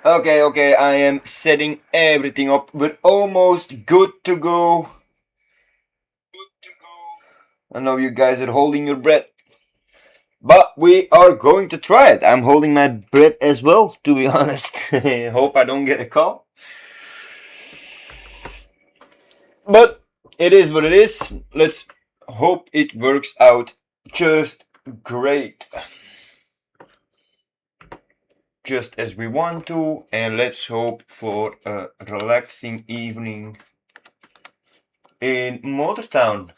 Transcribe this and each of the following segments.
Okay, I am setting everything up. We're almost good to go. I know you guys are holding your breath, but we are going to try it. I'm holding my breath as well, to be honest. Hope I don't get a call. But it is what it is. Let's hope it works out just great. Just as we want to, and let's hope for a relaxing evening in Motortown.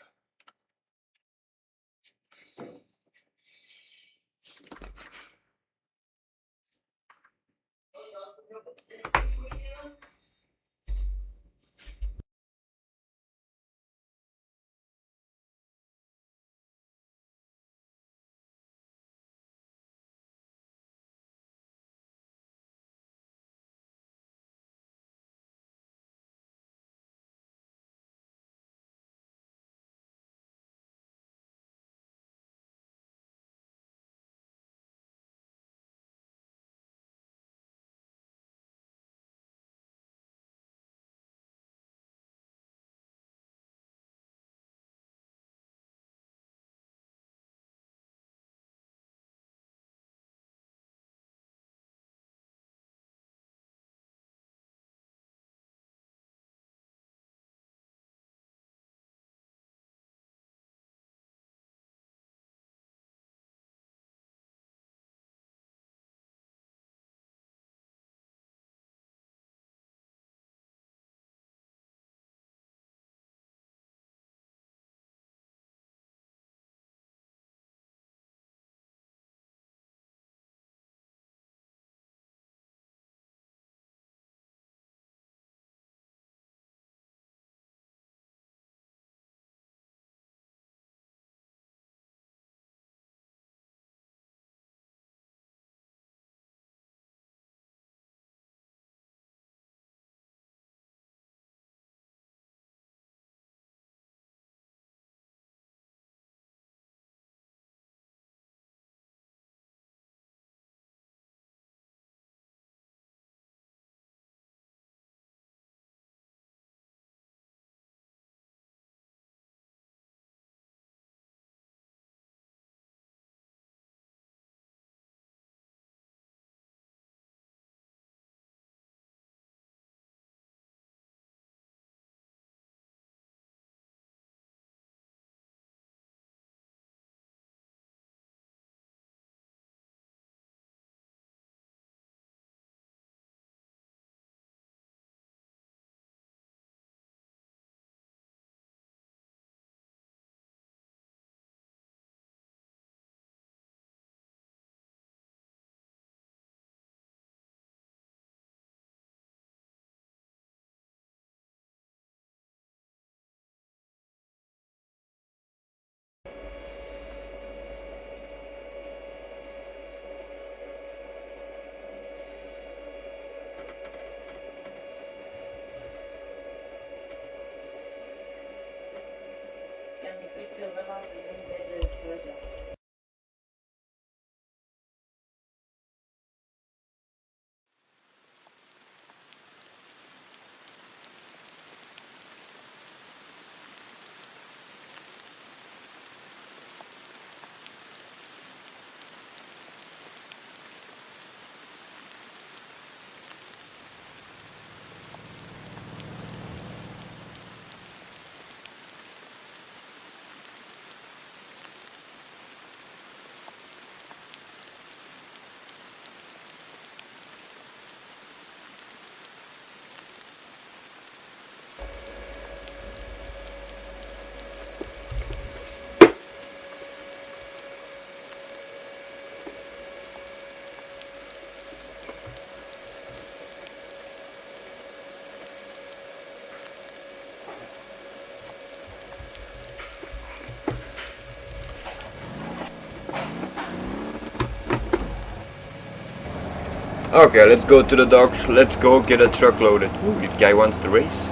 Okay, let's go to the docks. Let's go get a truck loaded. Ooh, this guy wants to race.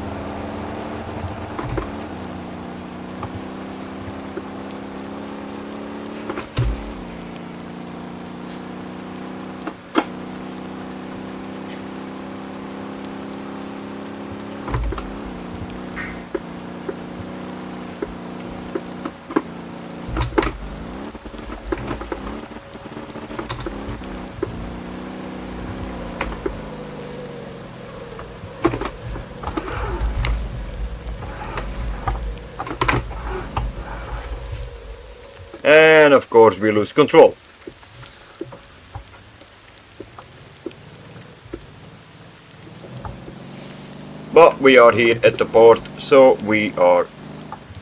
course we lose control. But we are here at the port, so we are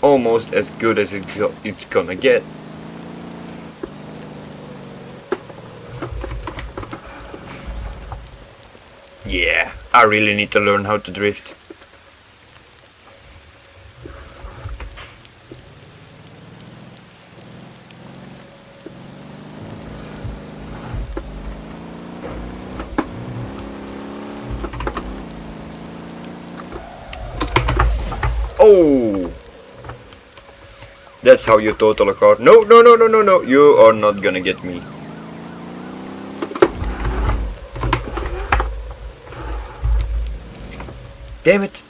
almost as good as it's gonna get. Yeah, I really need to learn how to drift. Oh! That's how you total a car. No, no, no, no, no, no. You are not gonna get me. Damn it.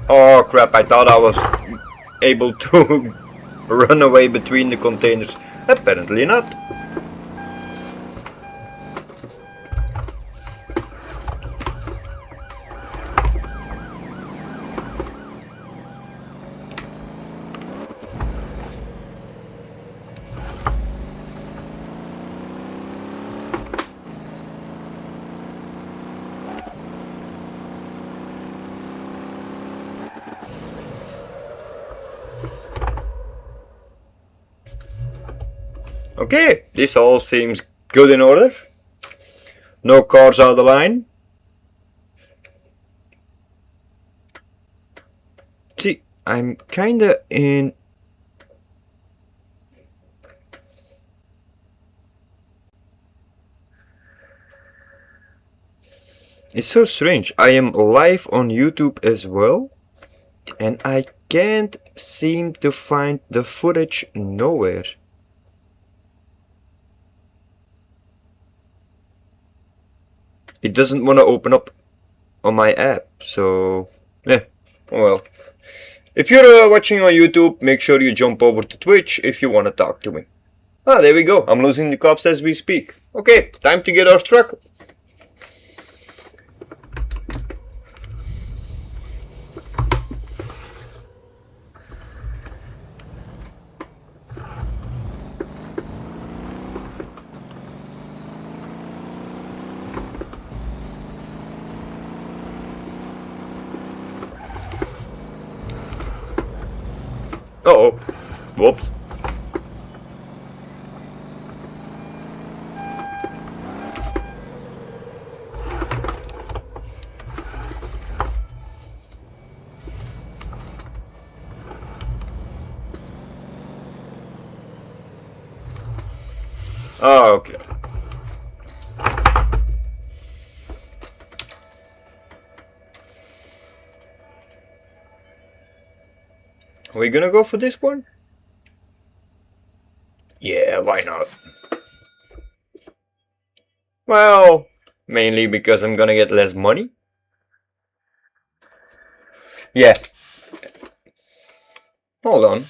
Oh crap, I thought I was able to run away between the containers. Apparently not. Okay, this all seems good in order. No cars out of the line. See, I'm kinda in... It's so strange. I am live on YouTube as well, and I can't seem to find the footage nowhere. It doesn't want to open up on my app, so yeah, oh well. If you're watching on YouTube, make sure you jump over to Twitch if you want to talk to me. Ah, there we go. I'm losing the cops as we speak. Okay, time to get our truck. Uh-oh. Whoops. Oh, okay. Are we gonna go for this one? Yeah, why not? Well, mainly because I'm gonna get less money. Yeah. Hold on.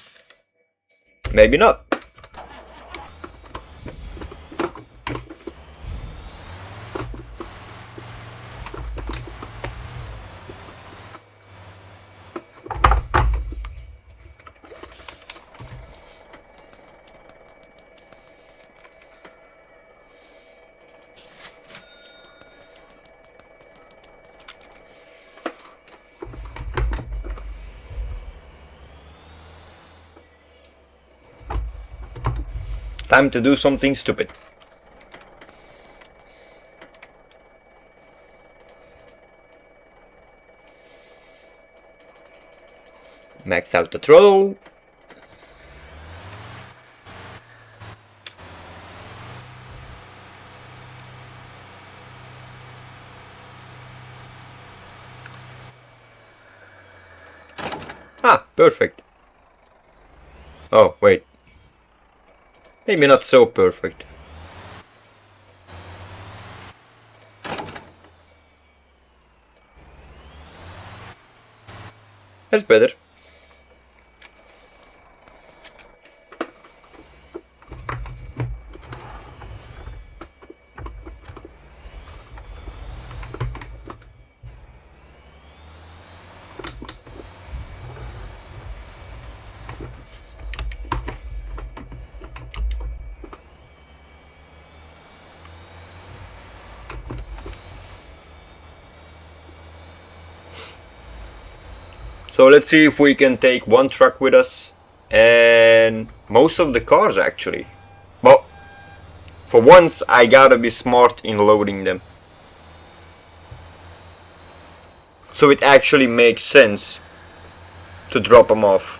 Maybe not. Time to do something stupid. Max out the throttle. Ah, perfect. Oh, wait. Maybe not so perfect. That's better. So let's see if we can take one truck with us and most of the cars actually. Well, for once I gotta be smart in loading them. So it actually makes sense to drop them off.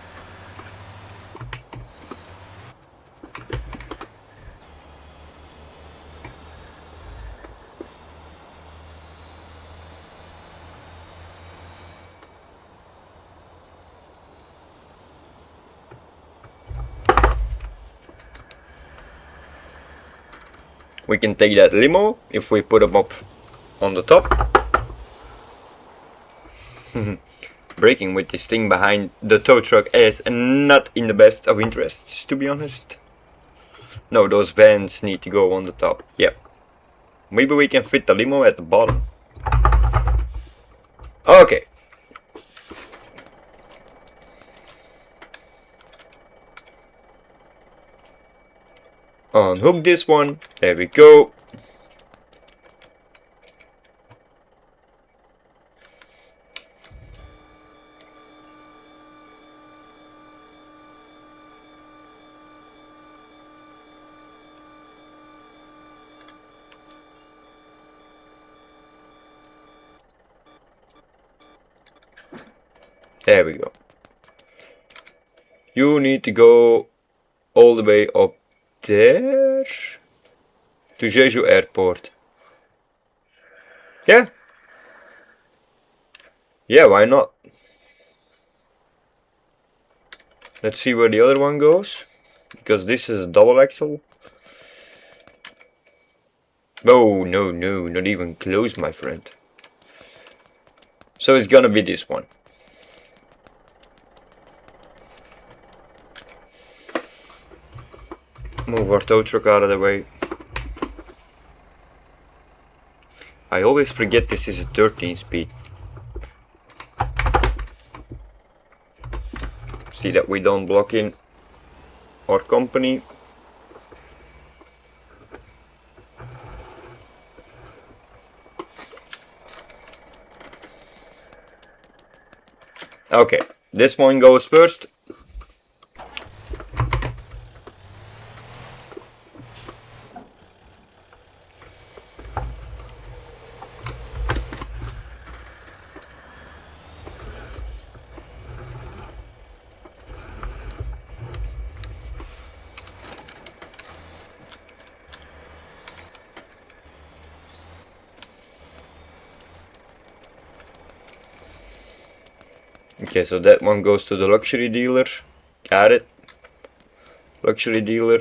We can take that limo if we put them up on the top. Braking with this thing behind the tow truck is not in the best of interests, to be honest. No, those vans need to go on the top. Yeah. Maybe we can fit the limo at the bottom. Okay. Unhook this one. There we go. There we go. You need to go all the way up there to Jeju Airport. Yeah. Yeah, why not? Let's see where the other one goes. Because this is a double axle. Oh, no, not even close, my friend. So it's gonna be this one. Move our tow truck out of the way. I always forget this is a 13 speed. See that we don't block in our company. Okay, this one goes first. Okay, so that one goes to the luxury dealer. Got it. Luxury dealer.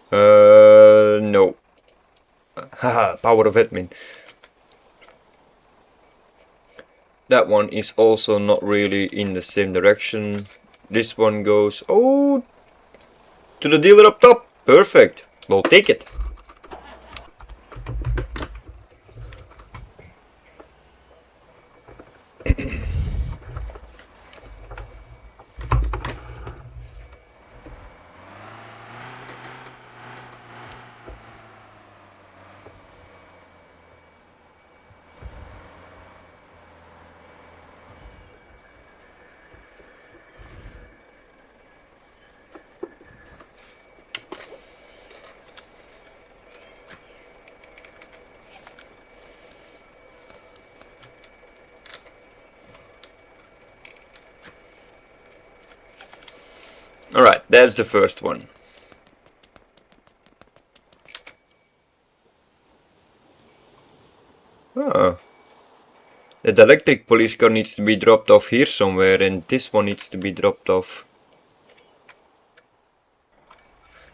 No. Haha, power of admin. That one is also not really in the same direction. This one goes, oh, to the dealer up top. Perfect. We'll take it. Alright, that's the first one. Ah. The electric police car needs to be dropped off here somewhere, and this one needs to be dropped off.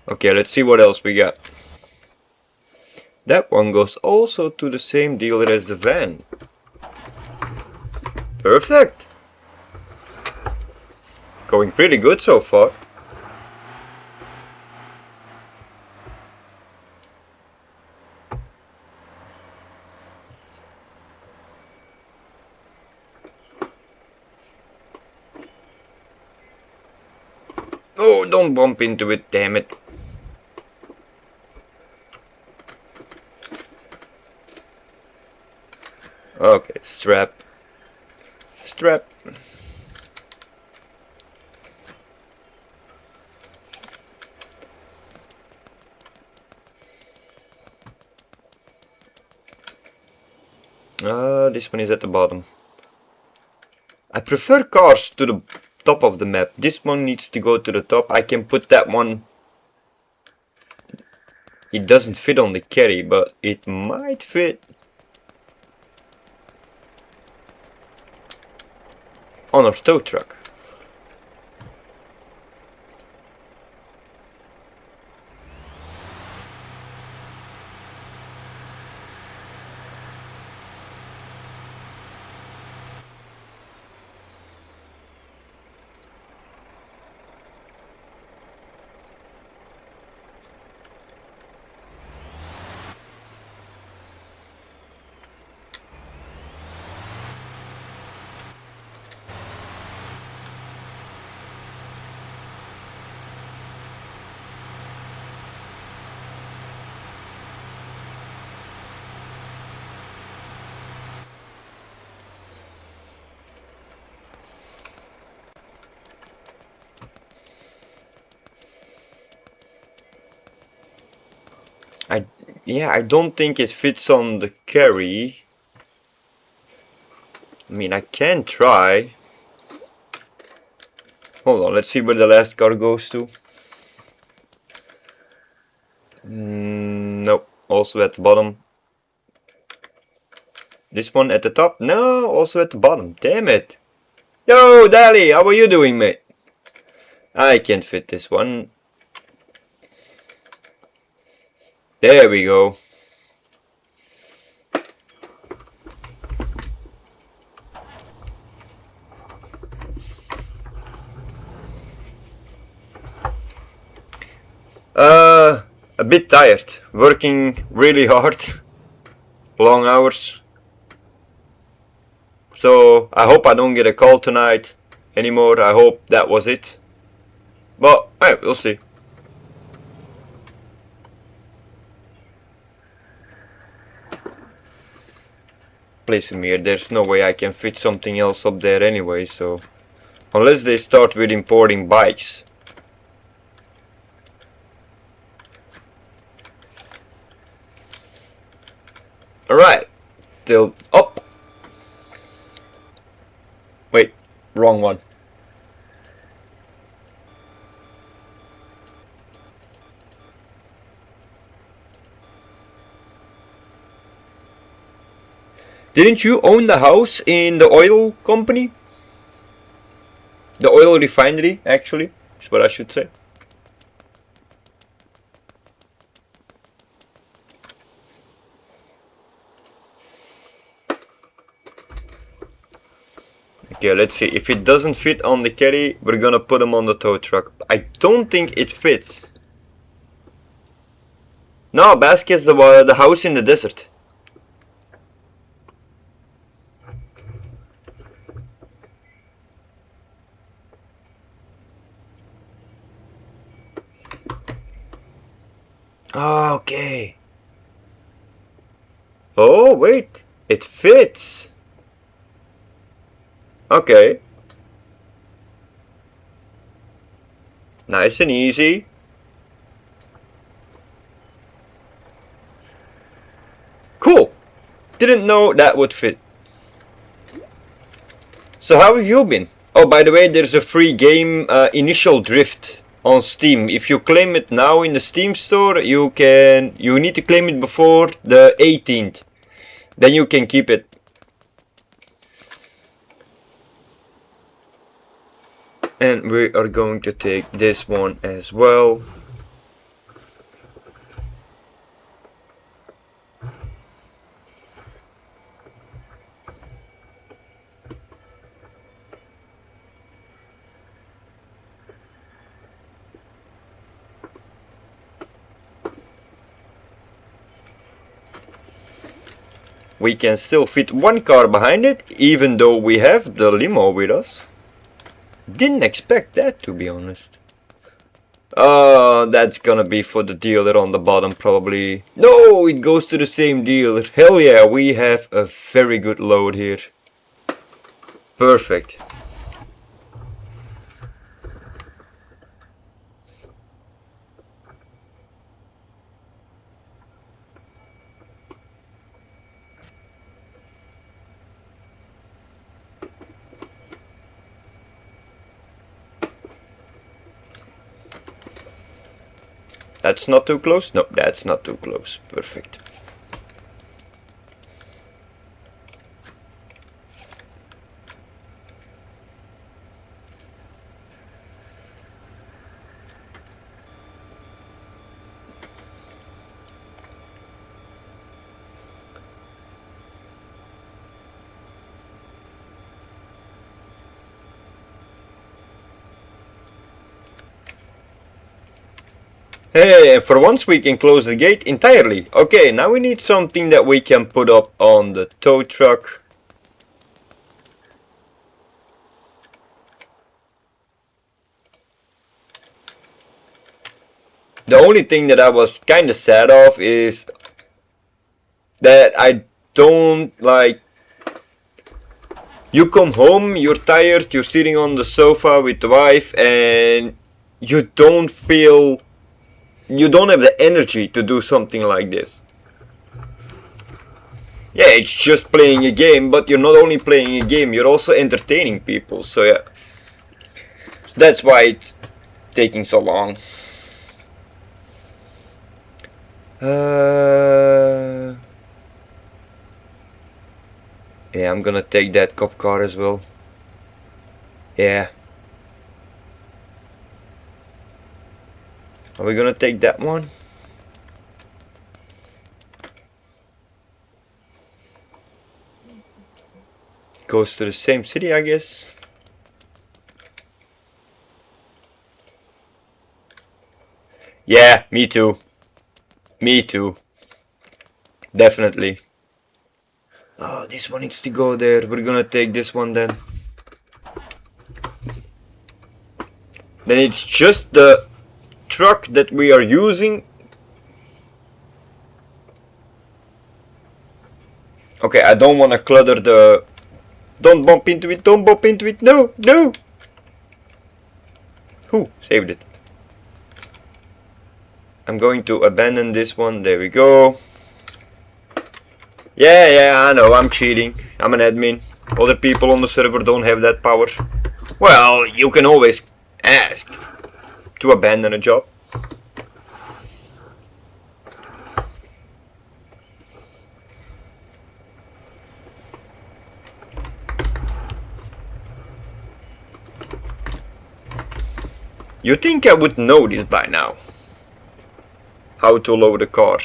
Okay, let's see what else we got. That one goes also to the same dealer as the van. Perfect. going pretty good so far. Oh, don't bump into it, damn it. Okay, strap. Strap. This one is at the bottom. I prefer cars to the top of the map. This one needs to go to the top. I can put that one. It doesn't fit on the carry, but it might fit on our tow truck. I don't think it fits on the carry. I mean, I can try. Hold on, let's see where the last car goes to. Nope, also at the bottom. This one at the top? No, also at the bottom. Damn it. Yo, Dali, how are you doing, mate? I can't fit this one. There we go. A bit tired. Working really hard. Long hours. So I hope I don't get a call tonight anymore. I hope that was it. But we'll see. Place him here. There's no way I can fit something else up there anyway, so unless they start with importing bikes. Alright, tilt up. Wait, wrong one. Didn't you own the house in the oil company? The oil refinery, actually, is what I should say. Okay, let's see. If it doesn't fit on the carry, we're gonna put them on the tow truck. I don't think it fits. No, Basket's the house in the desert. Okay. Oh, wait. It fits. Okay. Nice and easy. Cool. Didn't know that would fit. So how have you been? Oh, by the way, there's a free game, Initial Drift, on Steam. If you claim it now in the Steam store, you need to claim it before the 18th. Then you can keep it. And we are going to take this one as well. we can still fit one car behind it, even though we have the limo with us. Didn't expect that, to be honest. That's gonna be for the dealer on the bottom, probably. No, it goes to the same dealer. Hell yeah, we have a very good load here. Perfect. That's not too close? No, that's not too close. Perfect. Hey, for once we can close the gate entirely. Okay, now we need something that we can put up on the tow truck. The only thing that I was kinda sad of is that I don't like... You come home, you're tired, you're sitting on the sofa with the wife and you don't feel... You don't have the energy to do something like this. Yeah, it's just playing a game, but you're not only playing a game, you're also entertaining people, so yeah. That's why it's taking so long. Yeah, I'm gonna take that cop car as well. Yeah. Are we gonna take that one? Goes to the same city, I guess. Yeah, me too. Me too. Definitely. Oh, this one needs to go there. We're gonna take this one then. Then it's just the truck that we are using. Okay, I don't want to clutter the... Don't bump into it, don't bump into it, no, no! Whew, saved it. I'm going to abandon this one, there we go. Yeah, I know, I'm cheating. I'm an admin. Other people on the server don't have that power. Well, you can always ask to abandon a job. You think I would know this by now? How to load a car.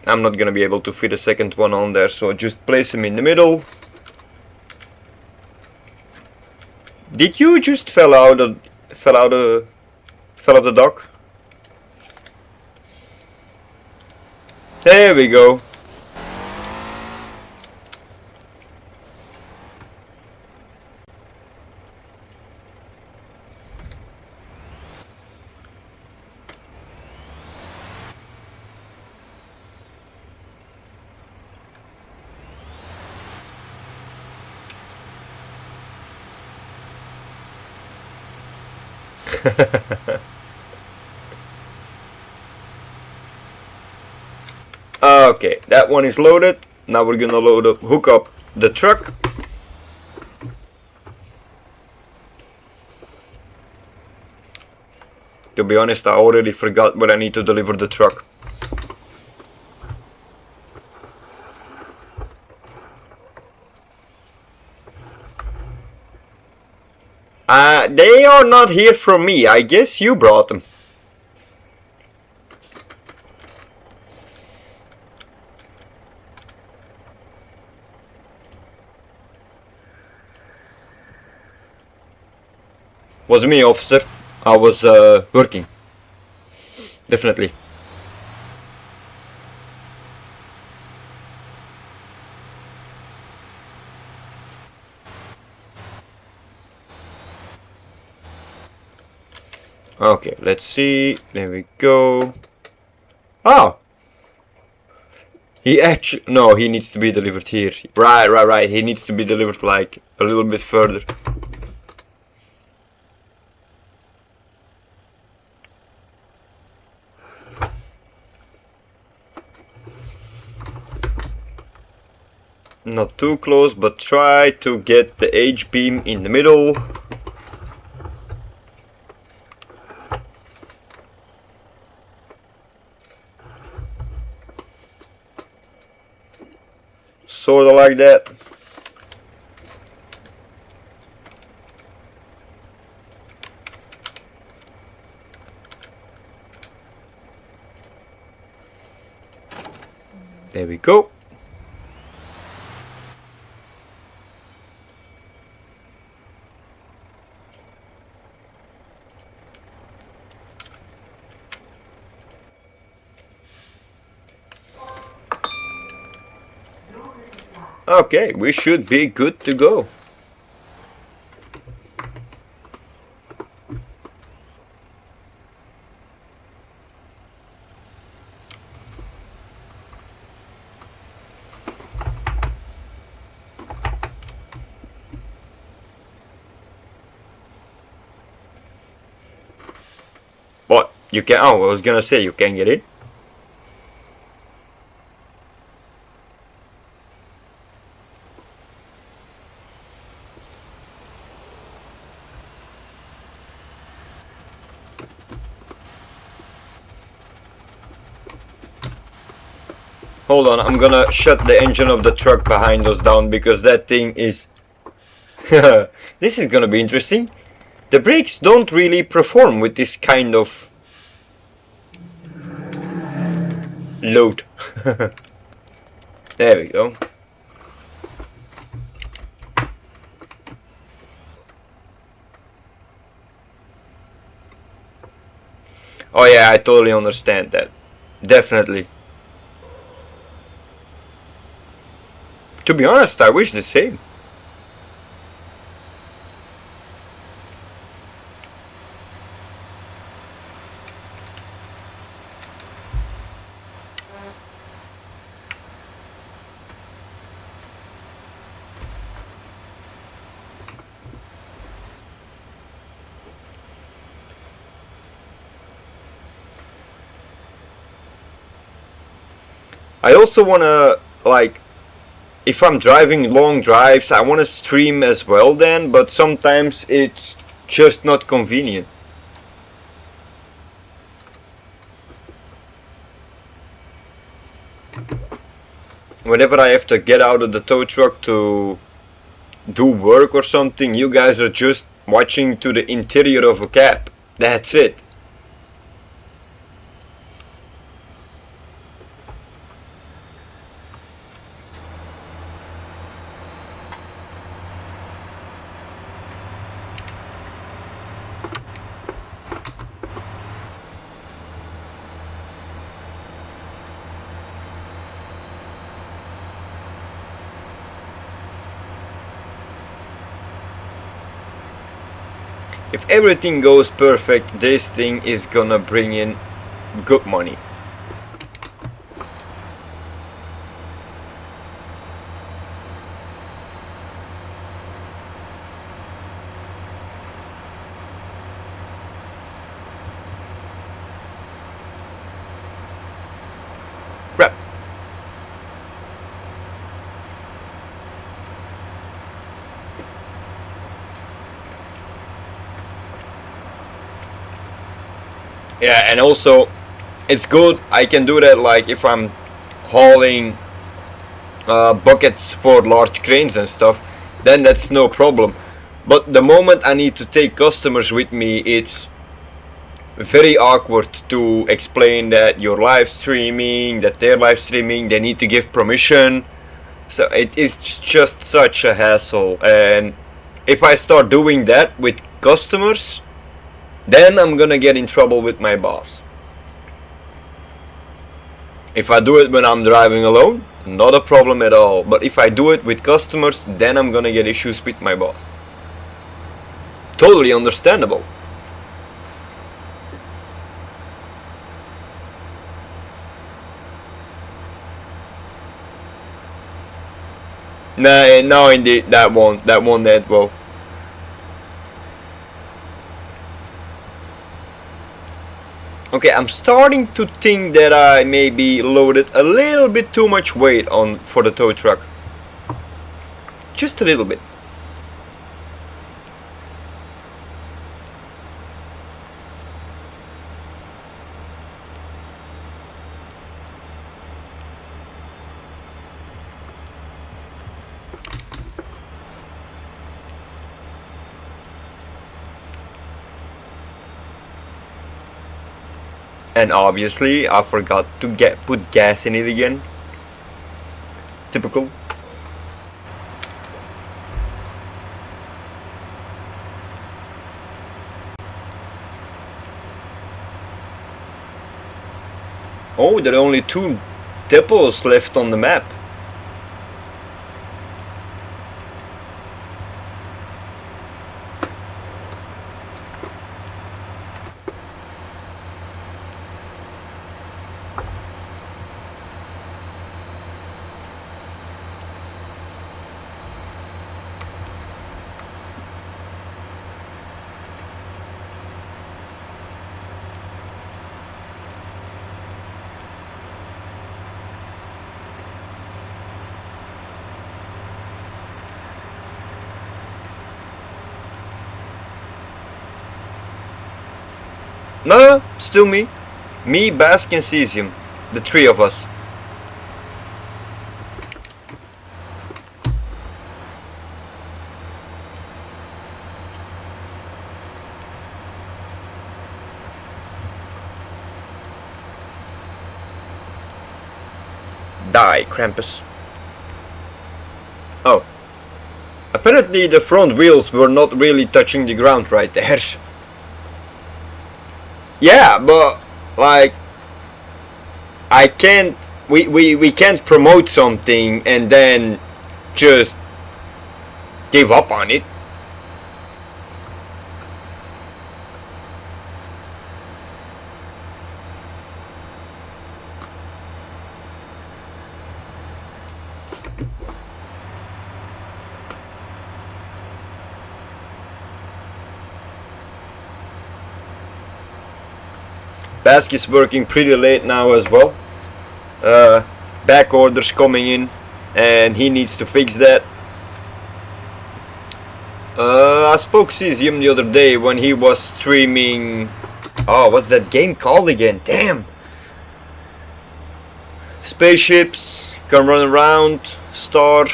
I'm not gonna be able to fit a second one on there, so just place them in the middle. Did you just fell out of the dock? There we go. Okay, that one is loaded. Now we're gonna hook up the truck. To be honest, I already forgot where I need to deliver the truck. They are not here from me. I guess you brought them. Was me, officer. I was working. Definitely. Okay, let's see. There we go. Oh! He actually... No, he needs to be delivered here. Right. He needs to be delivered like a little bit further. Not too close, but try to get the H-beam in the middle. Sorta like that. There we go. Okay, we should be good to go. What? You can... Oh, I was gonna say you can get it. Hold on, I'm gonna shut the engine of the truck behind us down because that thing is... This is gonna be interesting. The brakes don't really perform with this kind of load. There we go. Oh yeah, I totally understand that. Definitely. To be honest, I wish the same. I also wanna, like, if I'm driving long drives, I wanna stream as well then, but sometimes it's just not convenient. Whenever I have to get out of the tow truck to do work or something, you guys are just watching to the interior of a cab. That's it. If everything goes perfect, this thing is gonna bring in good money. Crap. Yeah, and also it's good I can do that like if I'm hauling buckets for large cranes and stuff, then that's no problem. But the moment I need to take customers with me, it's very awkward to explain that you're live streaming, that they're live streaming, they need to give permission. So it's just such a hassle, and if I start doing that with customers, then I'm gonna get in trouble with my boss. If I do it when I'm driving alone, not a problem at all. But if I do it with customers, then I'm gonna get issues with my boss. Totally understandable. Nah, no, indeed, that won't end well. Okay, I'm starting to think that I maybe loaded a little bit too much weight on for the tow truck. Just a little bit. And obviously I forgot to put gas in it again. Typical. Oh, there are only 2 depots left on the map. No, still me. Me, Bask and Cesium. The 3 of us. Die, Krampus. Oh. Apparently the front wheels were not really touching the ground right there. Yeah, but like I can't we can't promote something and then just give up on it. Bask is working pretty late now as well. Back orders coming in and he needs to fix that. I spoke Cesium the other day when he was streaming. Oh, what's that game called again? Damn! Spaceships can run around. Star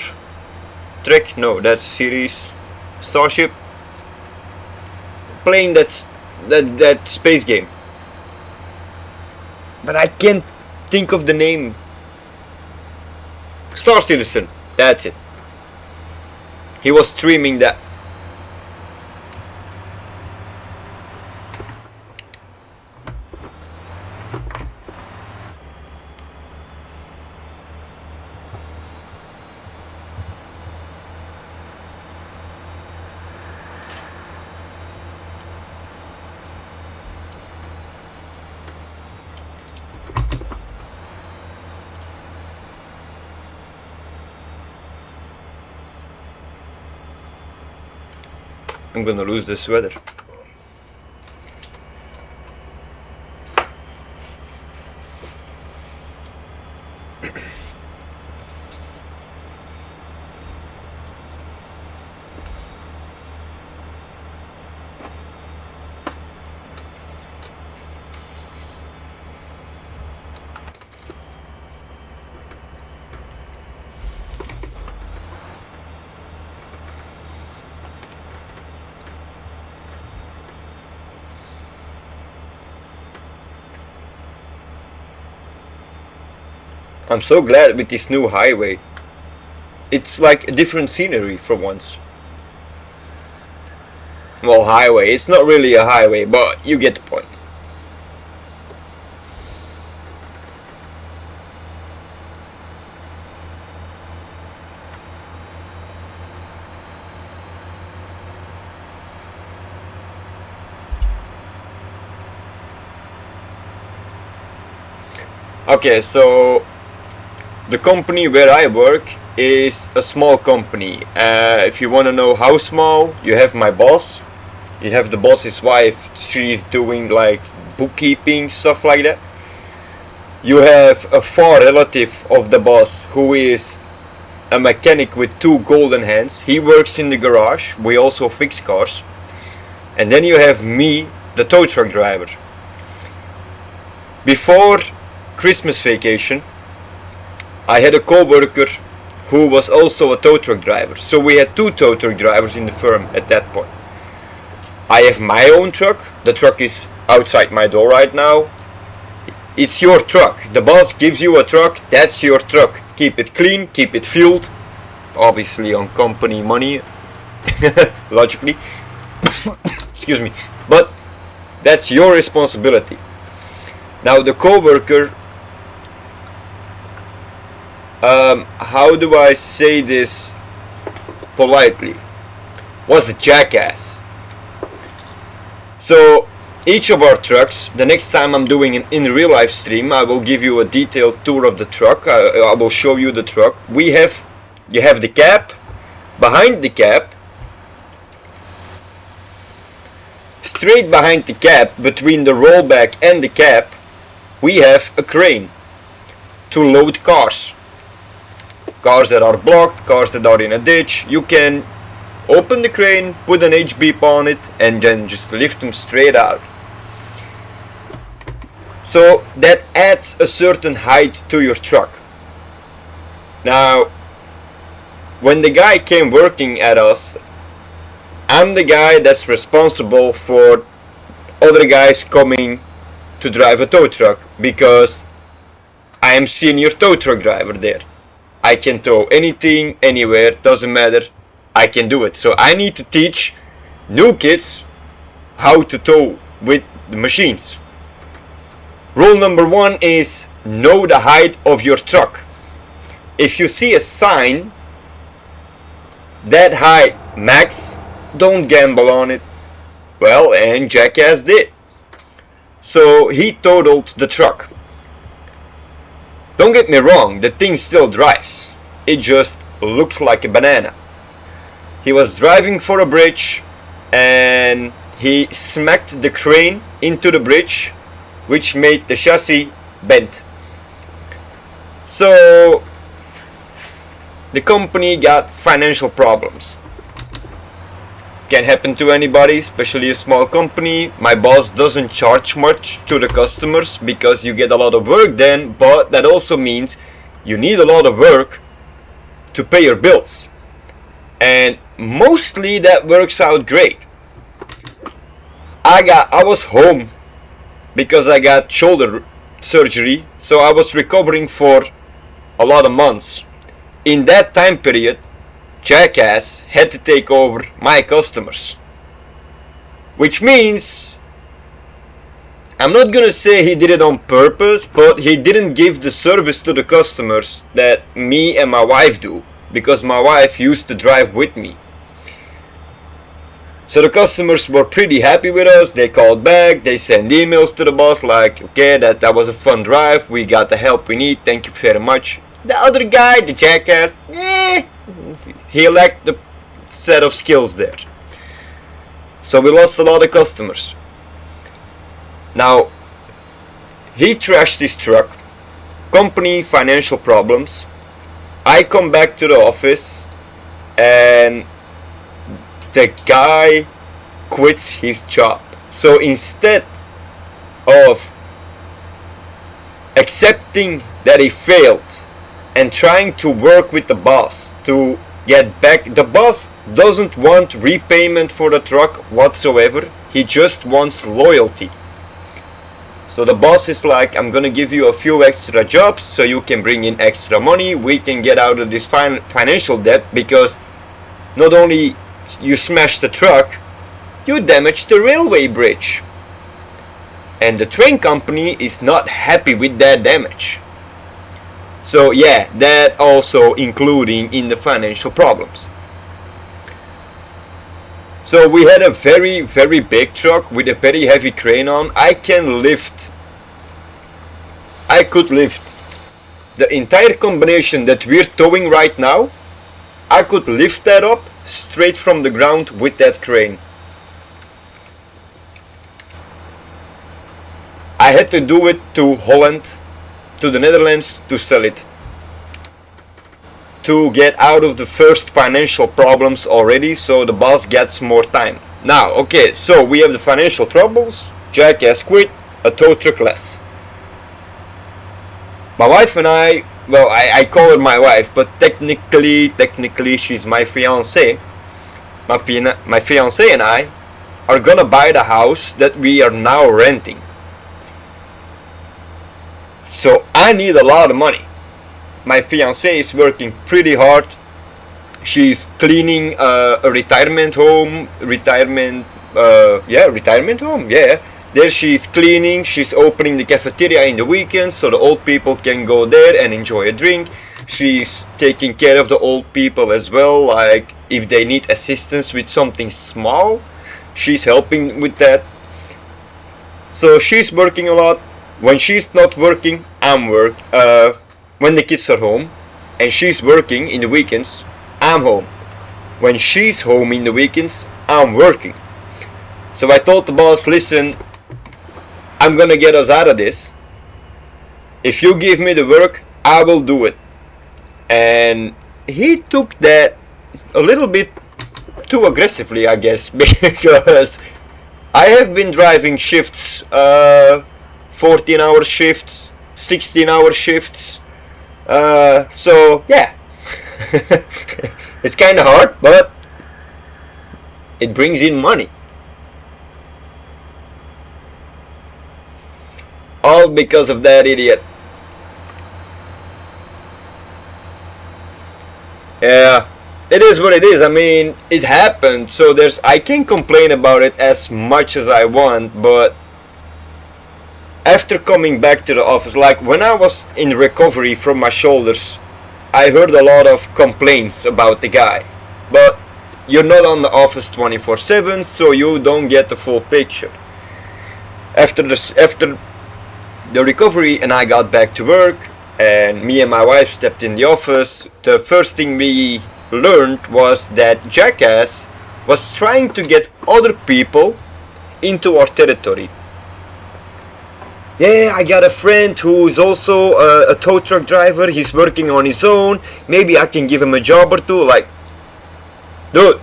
Trek? No, that's a series. Starship. Playing that space game. But I can't think of the name. Star Citizen. That's it. He was streaming that. I'm gonna lose this sweater. I'm so glad with this new highway. It's like a different scenery for once. Well, highway, it's not really a highway, but you get the point. Okay, so the company where I work is a small company. If you want to know how small, you have my boss. You have the boss's wife. She's doing like bookkeeping, stuff like that. You have a far relative of the boss who is a mechanic with 2 golden hands. He works in the garage. We also fix cars. And then you have me, the tow truck driver. Before Christmas vacation, I had a co-worker who was also a tow truck driver. So we had 2 tow truck drivers in the firm at that point. I have my own truck. The truck is outside my door right now. It's your truck. The boss gives you a truck, that's your truck. Keep it clean, keep it fueled. Obviously on company money, logically. Excuse me. But that's your responsibility. Now the co-worker, how do I say this politely, was a jackass. So each of our trucks, the next time I'm doing an in real life stream, I will give you a detailed tour of the truck. I will show you the truck. You have the cab. Behind the cab, straight behind the cab, between the rollback and the cab, we have a crane to load cars. Cars that are blocked, cars that are in a ditch. You can open the crane, put an H-beep on it, and then just lift them straight out. So that adds a certain height to your truck. Now, when the guy came working at us, I'm the guy that's responsible for other guys coming to drive a tow truck, because I am senior tow truck driver there. I can tow anything, anywhere, doesn't matter. I can do it. So I need to teach new kids how to tow with the machines. Rule number 1 is know the height of your truck. If you see a sign that height max, don't gamble on it. Well, and jackass did. So he totaled the truck. Don't get me wrong, the thing still drives. It just looks like a banana. He was driving for a bridge and he smacked the crane into the bridge, which made the chassis bent. So the company got financial problems. Can happen to anybody, especially a small company. My boss doesn't charge much to the customers because you get a lot of work then, but that also means you need a lot of work to pay your bills. And mostly that works out great. I was home because I got shoulder surgery, so I was recovering for a lot of months. In that time period, jackass had to take over my customers, which means I'm not gonna say he did it on purpose, but he didn't give the service to the customers that me and my wife do, because my wife used to drive with me. So the customers were pretty happy with us. They called back, they sent emails to the boss like, okay, that was a fun drive, we got the help we need, thank you very much. The other guy, the jackass, he lacked the set of skills there. So we lost a lot of customers. Now, he trashed his truck, company financial problems. I come back to the office and the guy quits his job. So instead of accepting that he failed and trying to work with the boss to get back, the boss doesn't want repayment for the truck whatsoever. He just wants loyalty. So the boss is like, I'm gonna give you a few extra jobs so you can bring in extra money. We can get out of this financial debt, because not only you smashed the truck, you damaged the railway bridge. And the train company is not happy with that damage. So yeah, that also including in the financial problems. So we had a very, very big truck with a very heavy crane on. I could lift the entire combination that we're towing right now, I could lift that up straight from the ground with that crane. I had to do it to Holland, to the Netherlands, to sell it. To get out of the first financial problems already, so the boss gets more time. Now, okay, so we have the financial troubles, Jackass quit, a tow truck less. My wife and I, well, I call her my wife, but technically she's my fiancée. My fiancée and I are gonna buy the house that we are now renting. So I need a lot of money. My fiancée is working pretty hard. She's cleaning a retirement home. Retirement home, yeah. There she's cleaning, she's opening the cafeteria in the weekends so the old people can go there and enjoy a drink. She's taking care of the old people as well, like if they need assistance with something small, she's helping with that. So she's working a lot. When she's not working, I'm when the kids are home and she's working in the weekends, I'm home. When she's home in the weekends, I'm working. So I told the boss, listen, I'm gonna get us out of this. If you give me the work, I will do it. And he took that a little bit too aggressively, I guess, because I have been driving shifts, 14-hour shifts, 16-hour shifts. So yeah, it's kind of hard, but it brings in money. All because of that idiot. Yeah, it is what it is. I mean, it happened, so I can't complain about it as much as I want, but after coming back to the office, like when I was in recovery from my shoulders, I heard a lot of complaints about the guy. But you're not on the office 24/7, so you don't get the full picture. After the recovery and I got back to work, and me and my wife stepped in the office, the first thing we learned was that Jackass was trying to get other people into our territory. Yeah, I got a friend who's also a tow truck driver. He's working on his own. Maybe I can give him a job or two. Like, dude,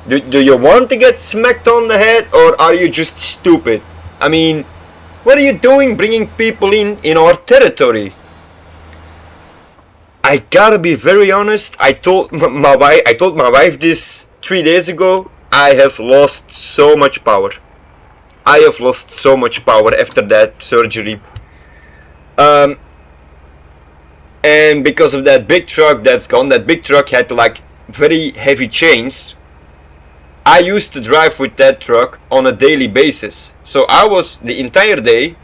do you want to get smacked on the head, or are you just stupid? I mean, what are you doing bringing people in our territory? I gotta be very honest. I told my wife this 3 days ago. I have lost so much power. I have lost so much power after that surgery. And because of that big truck that's gone, that big truck had like very heavy chains. I used to drive with that truck on a daily basis. So I was the entire day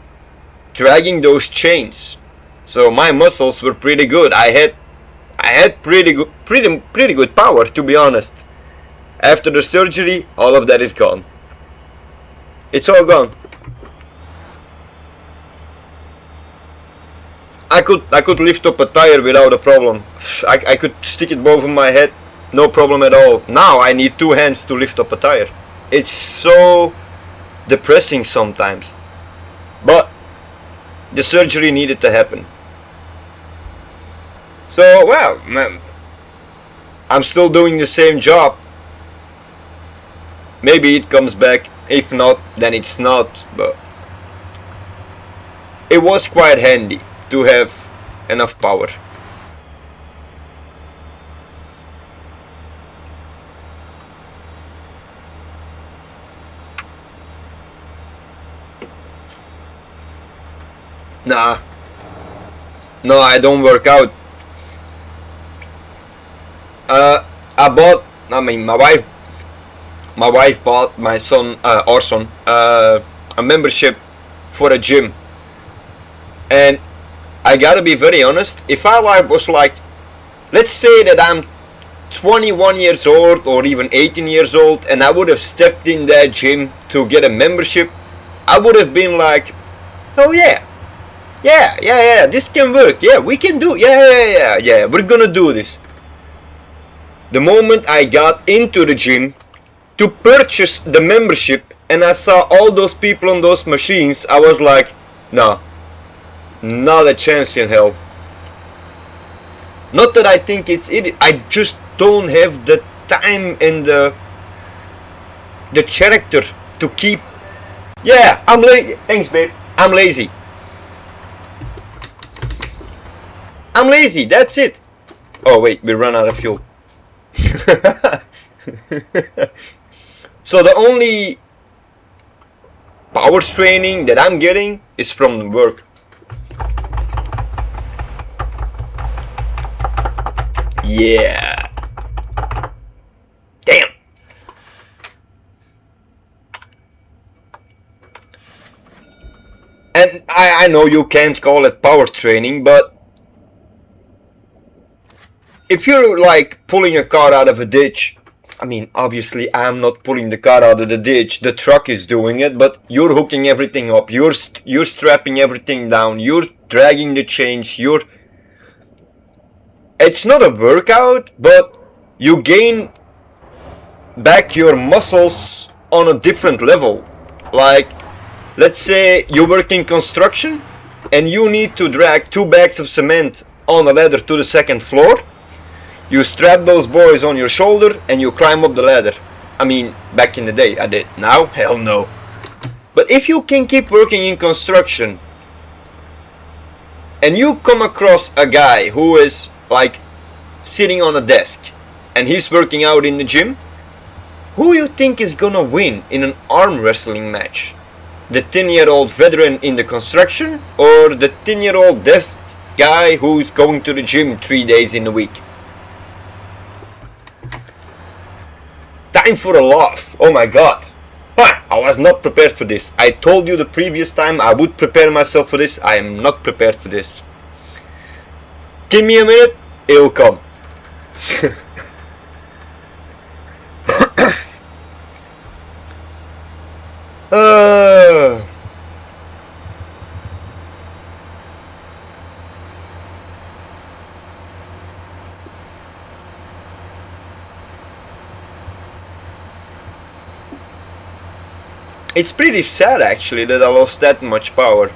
dragging those chains. So my muscles were pretty good. I had pretty good power, to be honest. After the surgery, all of that is gone. It's all gone. I could lift up a tire without a problem. I could stick it over my head, no problem at all. Now I need two hands to lift up a tire. It's so depressing sometimes. But the surgery needed to happen. So, well, man, I'm still doing the same job. Maybe it comes back. If not, then it's not. But it was quite handy to have enough power. Nah. No, I don't work out. My wife bought my son, our son, a membership for a gym. And I gotta be very honest, if I was like, let's say that I'm 21 years old or even 18 years old and I would have stepped in that gym to get a membership, I would have been like, oh yeah, Yeah, this can work. Yeah, we can do. Yeah, we're gonna do this. The moment I got into the gym to purchase the membership and I saw all those people on those machines, I was like, no, not a chance in hell. Not that I think it's it. I just don't have the time and the character to keep. Yeah, I'm lazy. Thanks, babe. I'm lazy. I'm lazy. That's it. Oh wait, we run out of fuel. So the only power training that I'm getting is from work. Yeah. Damn. And I know you can't call it power training, but if you're like pulling a car out of a ditch, I mean, obviously I'm not pulling the car out of the ditch, the truck is doing it, but you're hooking everything up, you're strapping everything down, you're dragging the chains, it's not a workout, but you gain back your muscles on a different level. Like, let's say you work in construction and you need to drag 2 bags of cement on a ladder to the 2nd floor. You strap those boys on your shoulder and you climb up the ladder. I mean, back in the day I did. Now, hell no. But if you can keep working in construction and you come across a guy who is like sitting on a desk and he's working out in the gym, who you think is gonna win in an arm wrestling match? The 10-year-old veteran in the construction or the 10-year-old desk guy who's going to the gym 3 days in a week? Time for a laugh. Oh my god. I was not prepared for this. I told you the previous time I would prepare myself for this. I am not prepared for this. Give me a minute, it'll come. It's pretty sad actually that I lost that much power.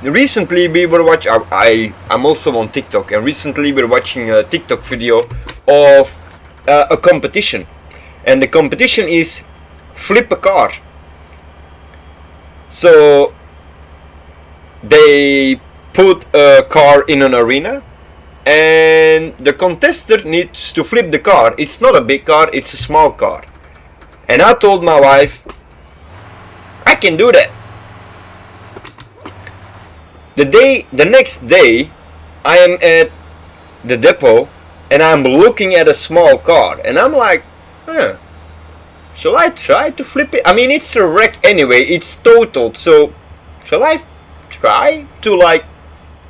Recently we were watching, I'm also on TikTok, and recently we were watching a TikTok video of a competition, and the competition is flip a car. So they put a car in an arena and the contestant needs to flip the car. It's not a big car, it's a small car. And I told my wife, I can do that. The next day, I am at the depot and I'm looking at a small car and I'm like, shall I try to flip it? I mean, it's a wreck anyway, it's totaled, so shall I try to like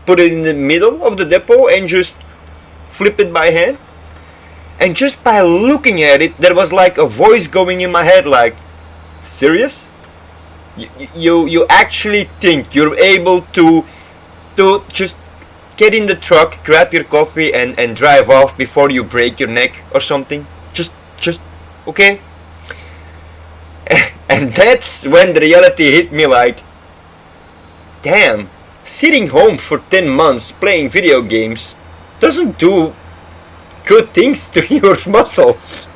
put it in the middle of the depot and just flip it by hand? And just by looking at it, there was like a voice going in my head like, serious? You actually think you're able to just get in the truck, grab your coffee and drive off before you break your neck or something? Just okay? And that's when the reality hit me like, damn, sitting home for 10 months playing video games doesn't do good things to your muscles.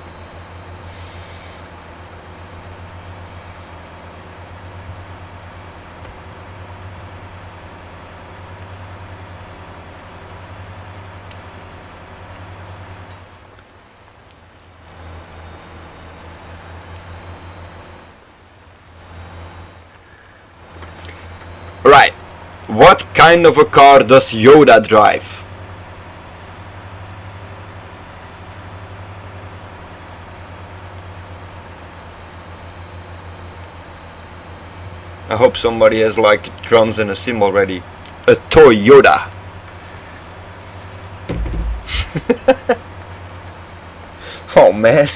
Right, what kind of a car does Yoda drive? I hope somebody has like drums and a sim already. A Toyota. Oh man.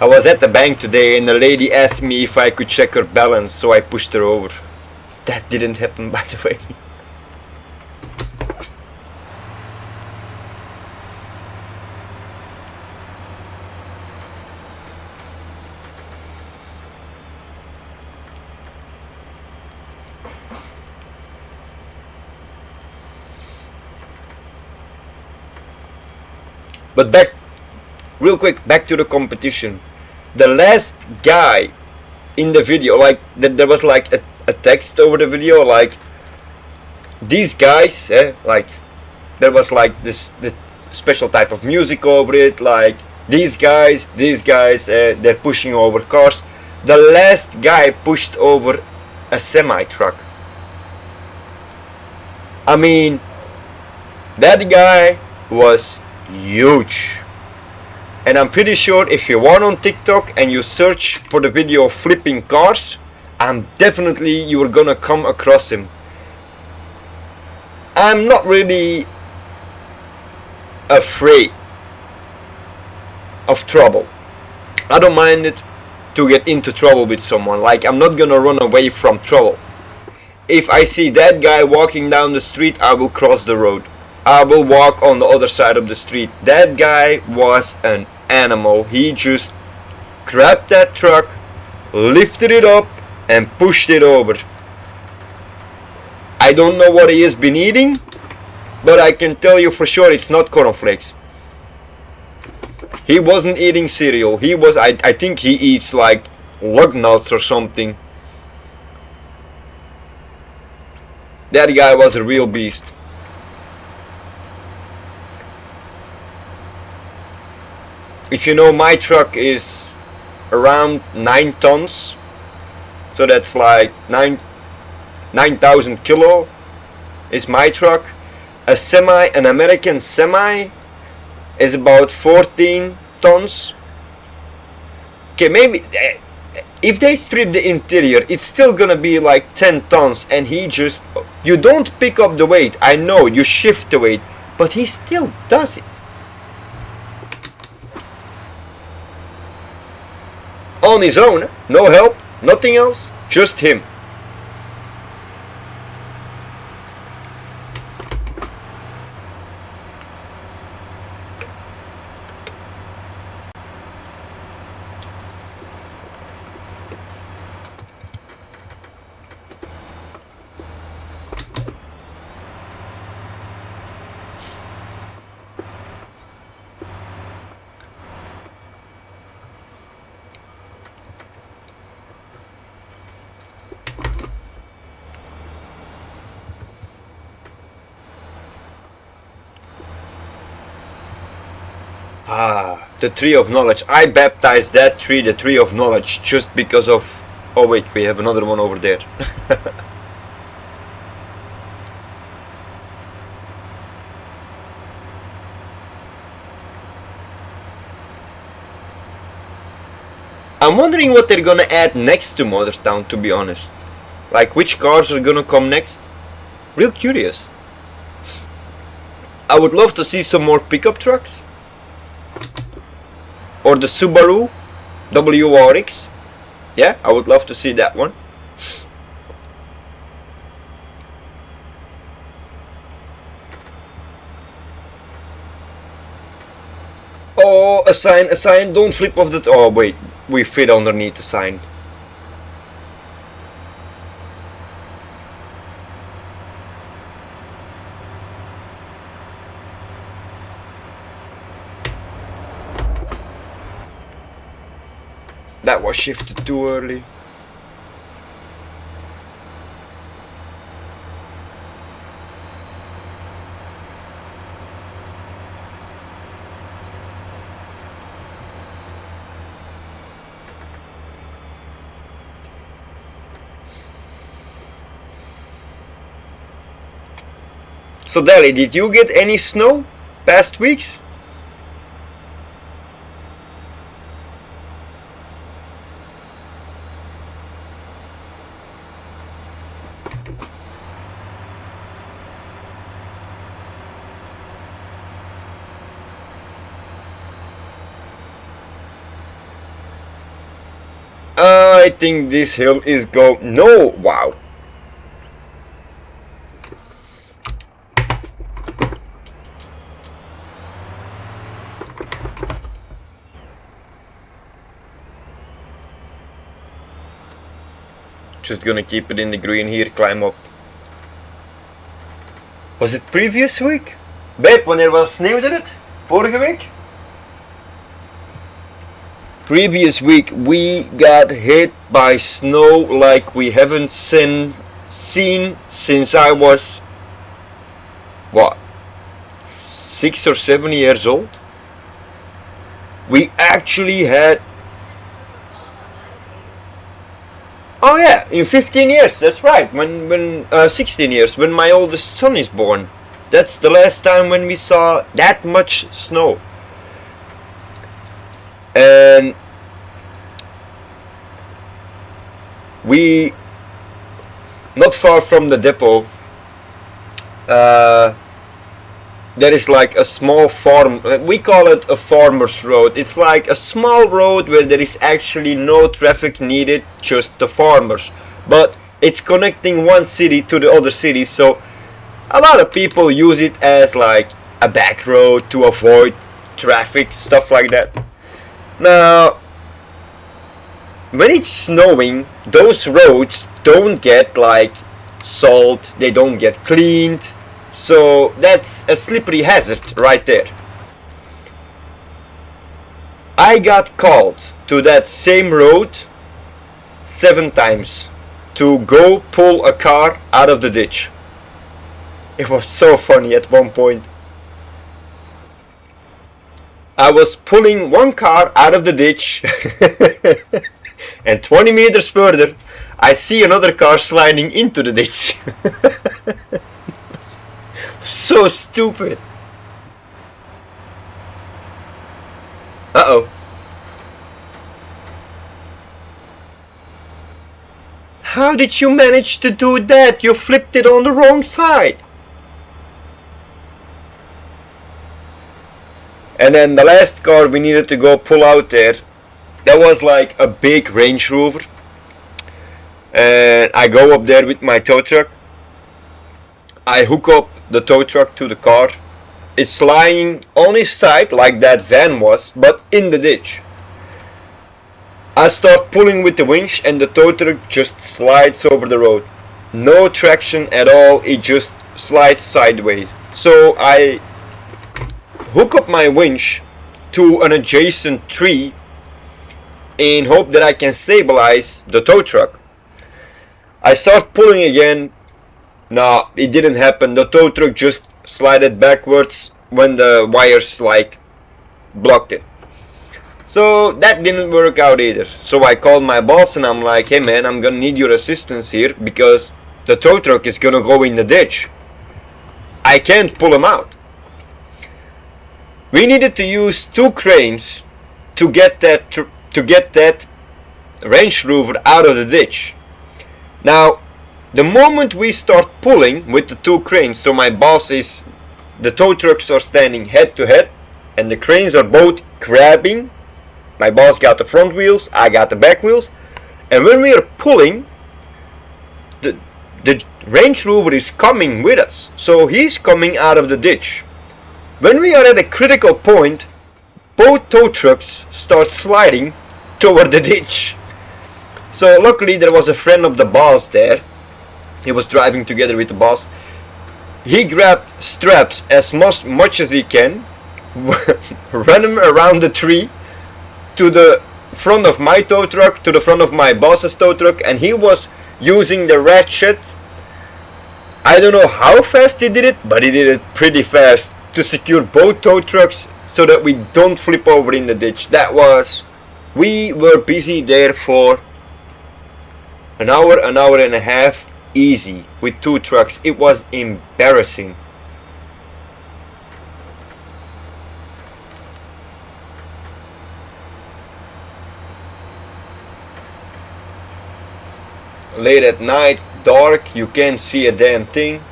was at the bank today and the lady asked me if I could check her balance, so I pushed her over. That didn't happen, by the way. But back, real quick, back to the competition. The last guy in the video, like, there was like a text over the video, like, these guys, like, there was like this special type of music over it, like, these guys, they're pushing over cars. The last guy pushed over a semi-truck. I mean, that guy was huge. And I'm pretty sure if you are on TikTok and you search for the video of flipping cars, definitely you are gonna come across him. I'm not really afraid of trouble. I don't mind it to get into trouble with someone. Like, I'm not gonna run away from trouble. If I see that guy walking down the street, I will cross the road. I will walk on the other side of the street. That guy was an animal. He just grabbed that truck, lifted it up and pushed it over. I don't know what he has been eating, but I can tell you for sure it's not cornflakes. He wasn't eating cereal. He was, I think he eats like lug nuts or something. That guy was a real beast. If you know, my truck is around 9 tons, so that's like 9,000 kilo is my truck. An American semi is about 14 tons. Okay, maybe if they strip the interior, it's still gonna be like 10 tons, and you don't pick up the weight. I know you shift the weight, but he still does it. On his own, no help, nothing else, just him. The tree of knowledge. I baptized that tree the tree of knowledge just because of... Oh wait, we have another one over there. I'm wondering what they're gonna add next to Motortown, to be honest. Like, which cars are gonna come next? Real curious. I would love to see some more pickup trucks. Or the Subaru WRX. Yeah, I would love to see that one. Oh, a sign, don't flip off that. Oh wait, we fit underneath the sign. That was shifted too early. So Dali, did you get any snow past weeks? I think this hill is no, wow. Just gonna keep it in the green here, climb up. Was it previous week? Babe, wanneer was sneeuwde het? Vorige week? Previous week we got hit by snow like we haven't seen since I was, what, 6 or 7 years old. We actually had, oh yeah, in 15 years, that's right, when 16 years, when my oldest son is born. That's the last time when we saw that much snow. And we, not far from the depot, there is like a small farm, we call it a farmer's road. It's like a small road where there is actually no traffic needed, just the farmers. But it's connecting one city to the other city, so a lot of people use it as like a back road to avoid traffic, stuff like that. Now, when it's snowing, those roads don't get like salt, they don't get cleaned, so that's a slippery hazard right there. I got called to that same road 7 times to go pull a car out of the ditch. It was so funny at one point. I was pulling one car out of the ditch and 20 meters further I see another car sliding into the ditch. So stupid. Uh-oh. How did you manage to do that? You flipped it on the wrong side. And then the last car we needed to go pull out there, that was like a big Range Rover. And I go up there with my tow truck. I hook up the tow truck to the car. It's lying on its side like that van was, but in the ditch. I start pulling with the winch and the tow truck just slides over the road. No traction at all, it just slides sideways. So I hook up my winch to an adjacent tree in hope that I can stabilize the tow truck. I start pulling again. No, it didn't happen. The tow truck just slided backwards when the wires like blocked it. So that didn't work out either. So I called my boss and I'm like, hey man, I'm gonna need your assistance here because the tow truck is gonna go in the ditch. I can't pull him out. We needed to use 2 cranes to get that Range Rover out of the ditch. Now, the moment we start pulling with the 2 cranes, so my boss is, the tow trucks are standing head to head, and the cranes are both grabbing. My boss got the front wheels, I got the back wheels, and when we are pulling, the Range Rover is coming with us, so he's coming out of the ditch. When we are at a critical point, both tow trucks start sliding toward the ditch. So luckily there was a friend of the boss there. He was driving together with the boss. He grabbed straps as much as he can, ran him around the tree to the front of my tow truck, to the front of my boss's tow truck, and he was using the ratchet. I don't know how fast he did it, but he did it pretty fast to secure both tow trucks so that we don't flip over in the ditch. We were busy there for an hour and a half easy with 2 trucks. It was embarrassing. Late at night, dark, you can't see a damn thing.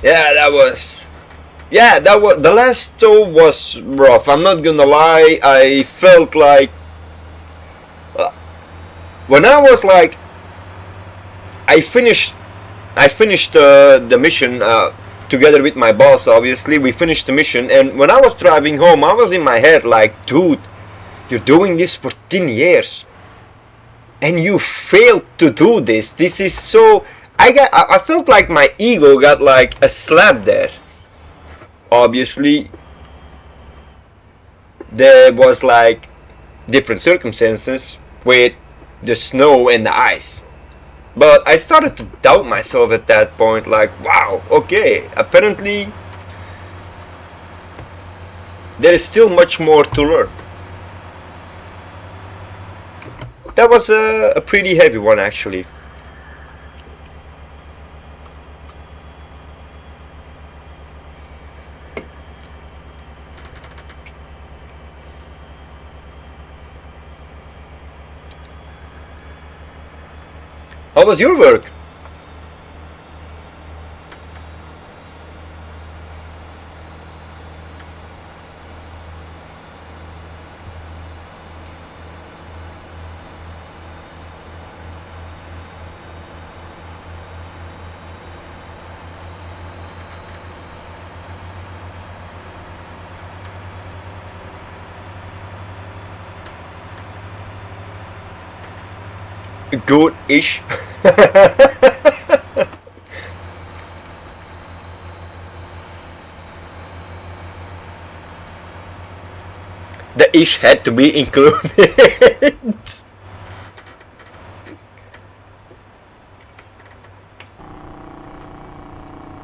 Yeah, the last tow was rough. I'm not gonna lie. I felt like when I was like, I finished the mission together with my boss. Obviously, we finished the mission, and when I was driving home, I was in my head like, dude, you're doing this for 10 years, and you failed to do this. This is so. I felt like my ego got like a slap there. Obviously, there was like different circumstances with the snow and the ice. But I started to doubt myself at that point, like, wow, okay, apparently there is still much more to learn. That was a pretty heavy one, actually. How was your work? Good-ish. The ish had to be included.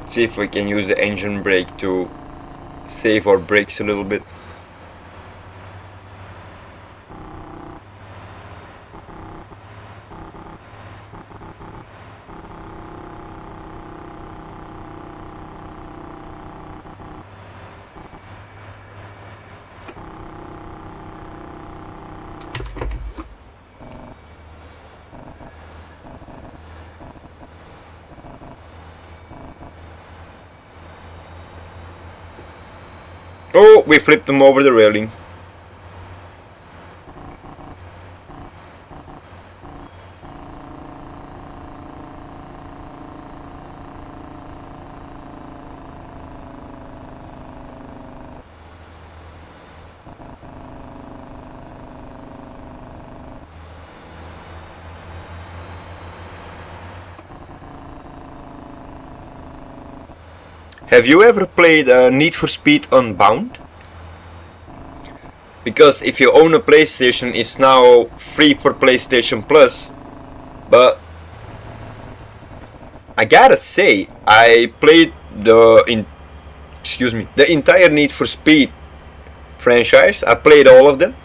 See if we can use the engine brake to save our brakes a little bit. Oh, we flipped them over the railing. Have you ever played Need for Speed Unbound? Because if you own a PlayStation, it's now free for PlayStation Plus. But I gotta say, I played the entire Need for Speed franchise. I played all of them.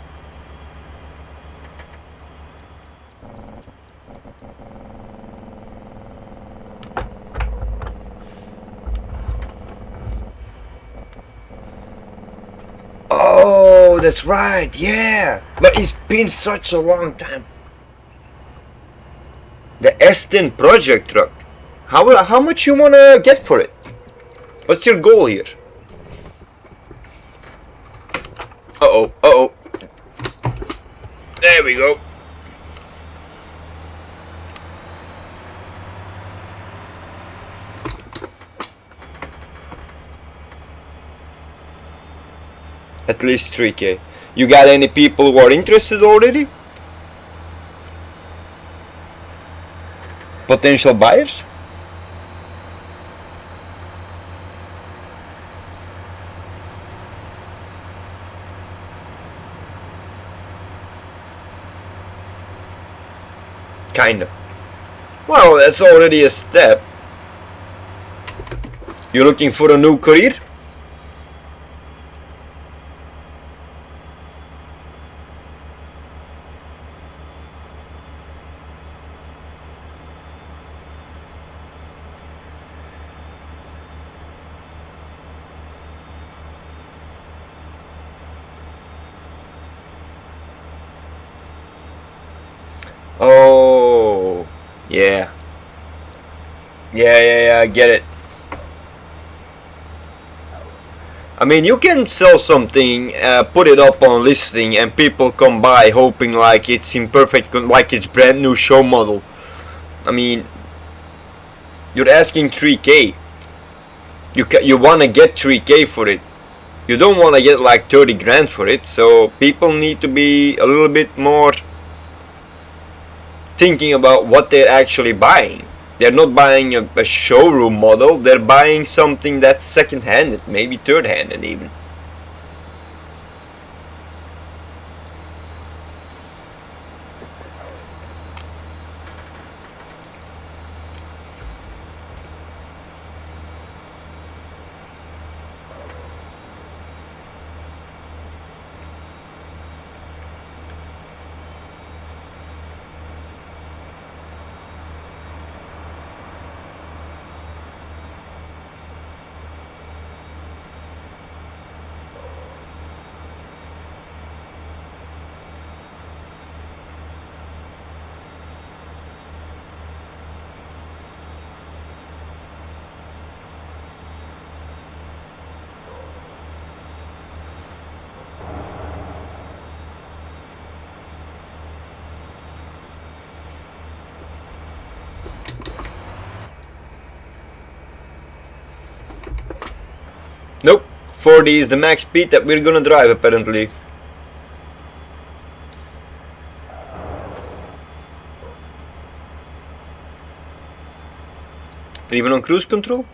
Oh, that's right, yeah. But it's been such a long time. The S10 project truck. How much you wanna get for it? What's your goal here? Uh-oh. There we go. At least 3K. You got any people who are interested already? Potential buyers? Kinda. Well, that's already a step. You looking for a new career? Oh, yeah. Yeah, I get it. I mean, you can sell something, put it up on listing, and people come by hoping like it's in perfect, like it's brand new show model. I mean, you're asking 3K. You wanna get 3K for it. You don't wanna get like 30 grand for it. So people need to be a little bit more thinking about what they're actually buying. They're not buying a showroom model. They're buying something that's second-handed, maybe third-handed even. Nope, 40 is the max speed that we're gonna drive apparently. Even on cruise control?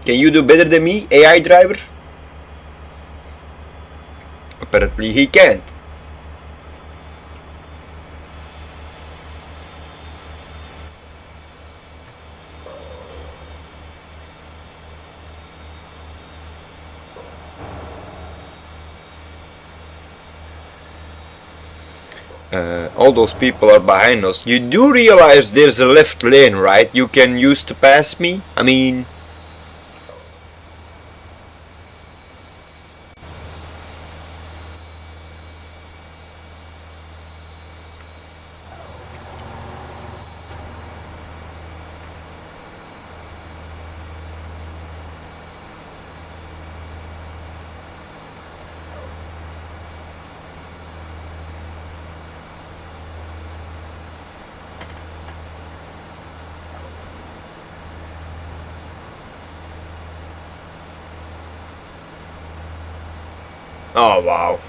Can you do better than me, AI driver? Apparently he can't. All those people are behind us. You do realize there's a left lane, right? You can use to pass me? I mean... Oh wow.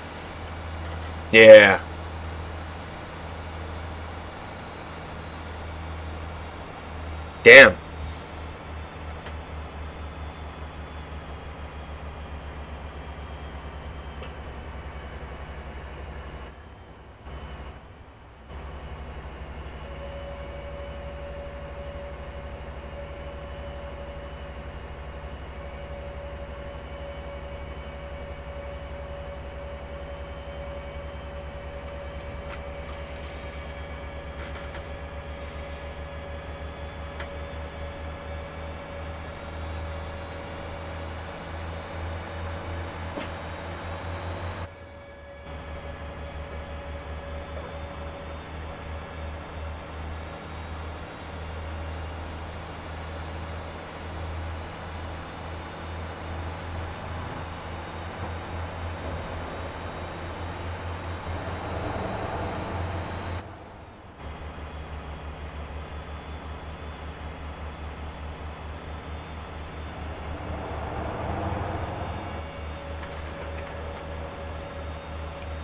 Yeah. Damn.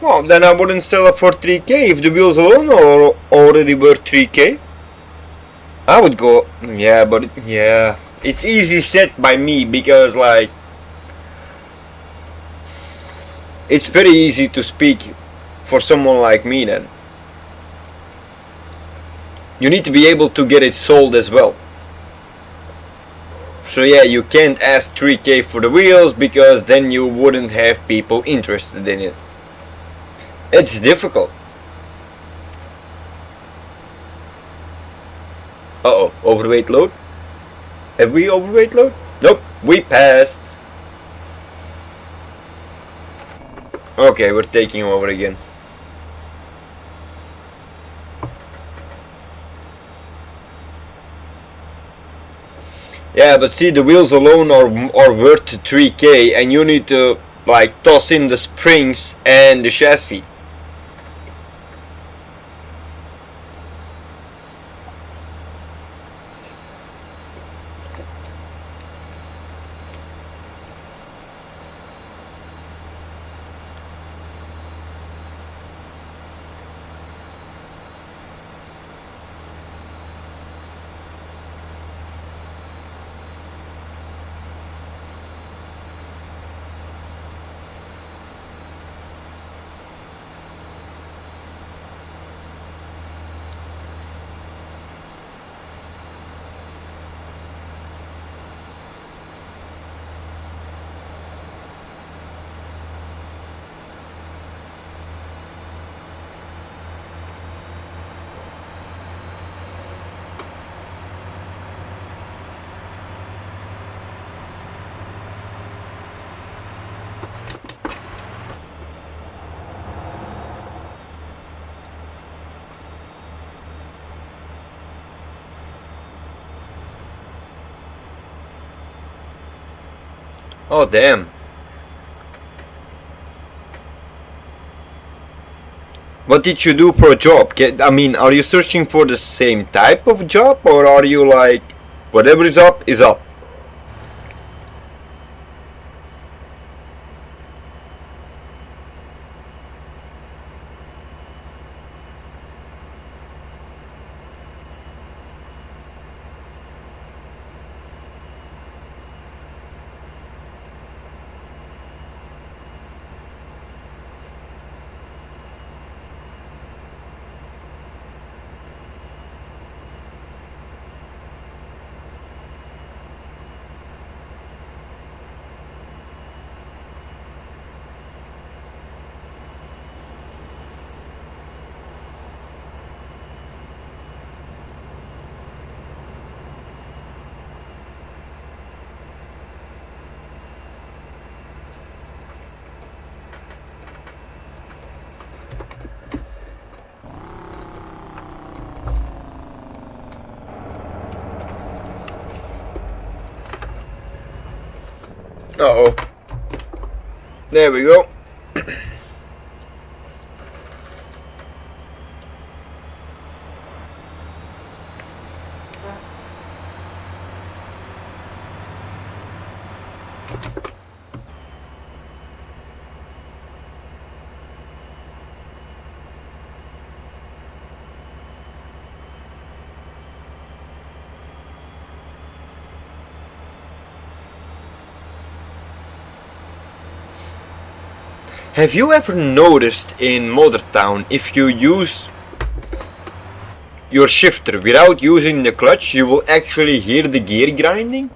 Well, then I wouldn't sell it for 3K if the wheels alone are already worth 3K. I would go, yeah, but yeah, it's easy set by me because like, it's very easy to speak for someone like me then. You need to be able to get it sold as well. So yeah, you can't ask 3K for the wheels because then you wouldn't have people interested in it. It's difficult. Uh-oh, overweight load? Have we overweight load? Nope, we passed. Okay, we're taking over again. Yeah, but see, the wheels alone are worth 3K, and you need to like toss in the springs and the chassis. Oh damn. What did you do for a job? I mean, are you searching for the same type of job, or are you like, whatever is up is up? Uh-oh. There we go. Have you ever noticed in motortown, if you use your shifter without using the clutch, you will actually hear the gear grinding?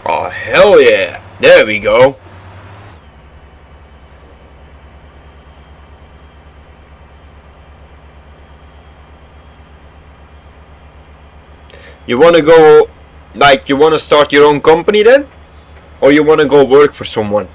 Oh hell yeah! There we go. You wanna go, like, you wanna start your own company then? Or you wanna go work for someone?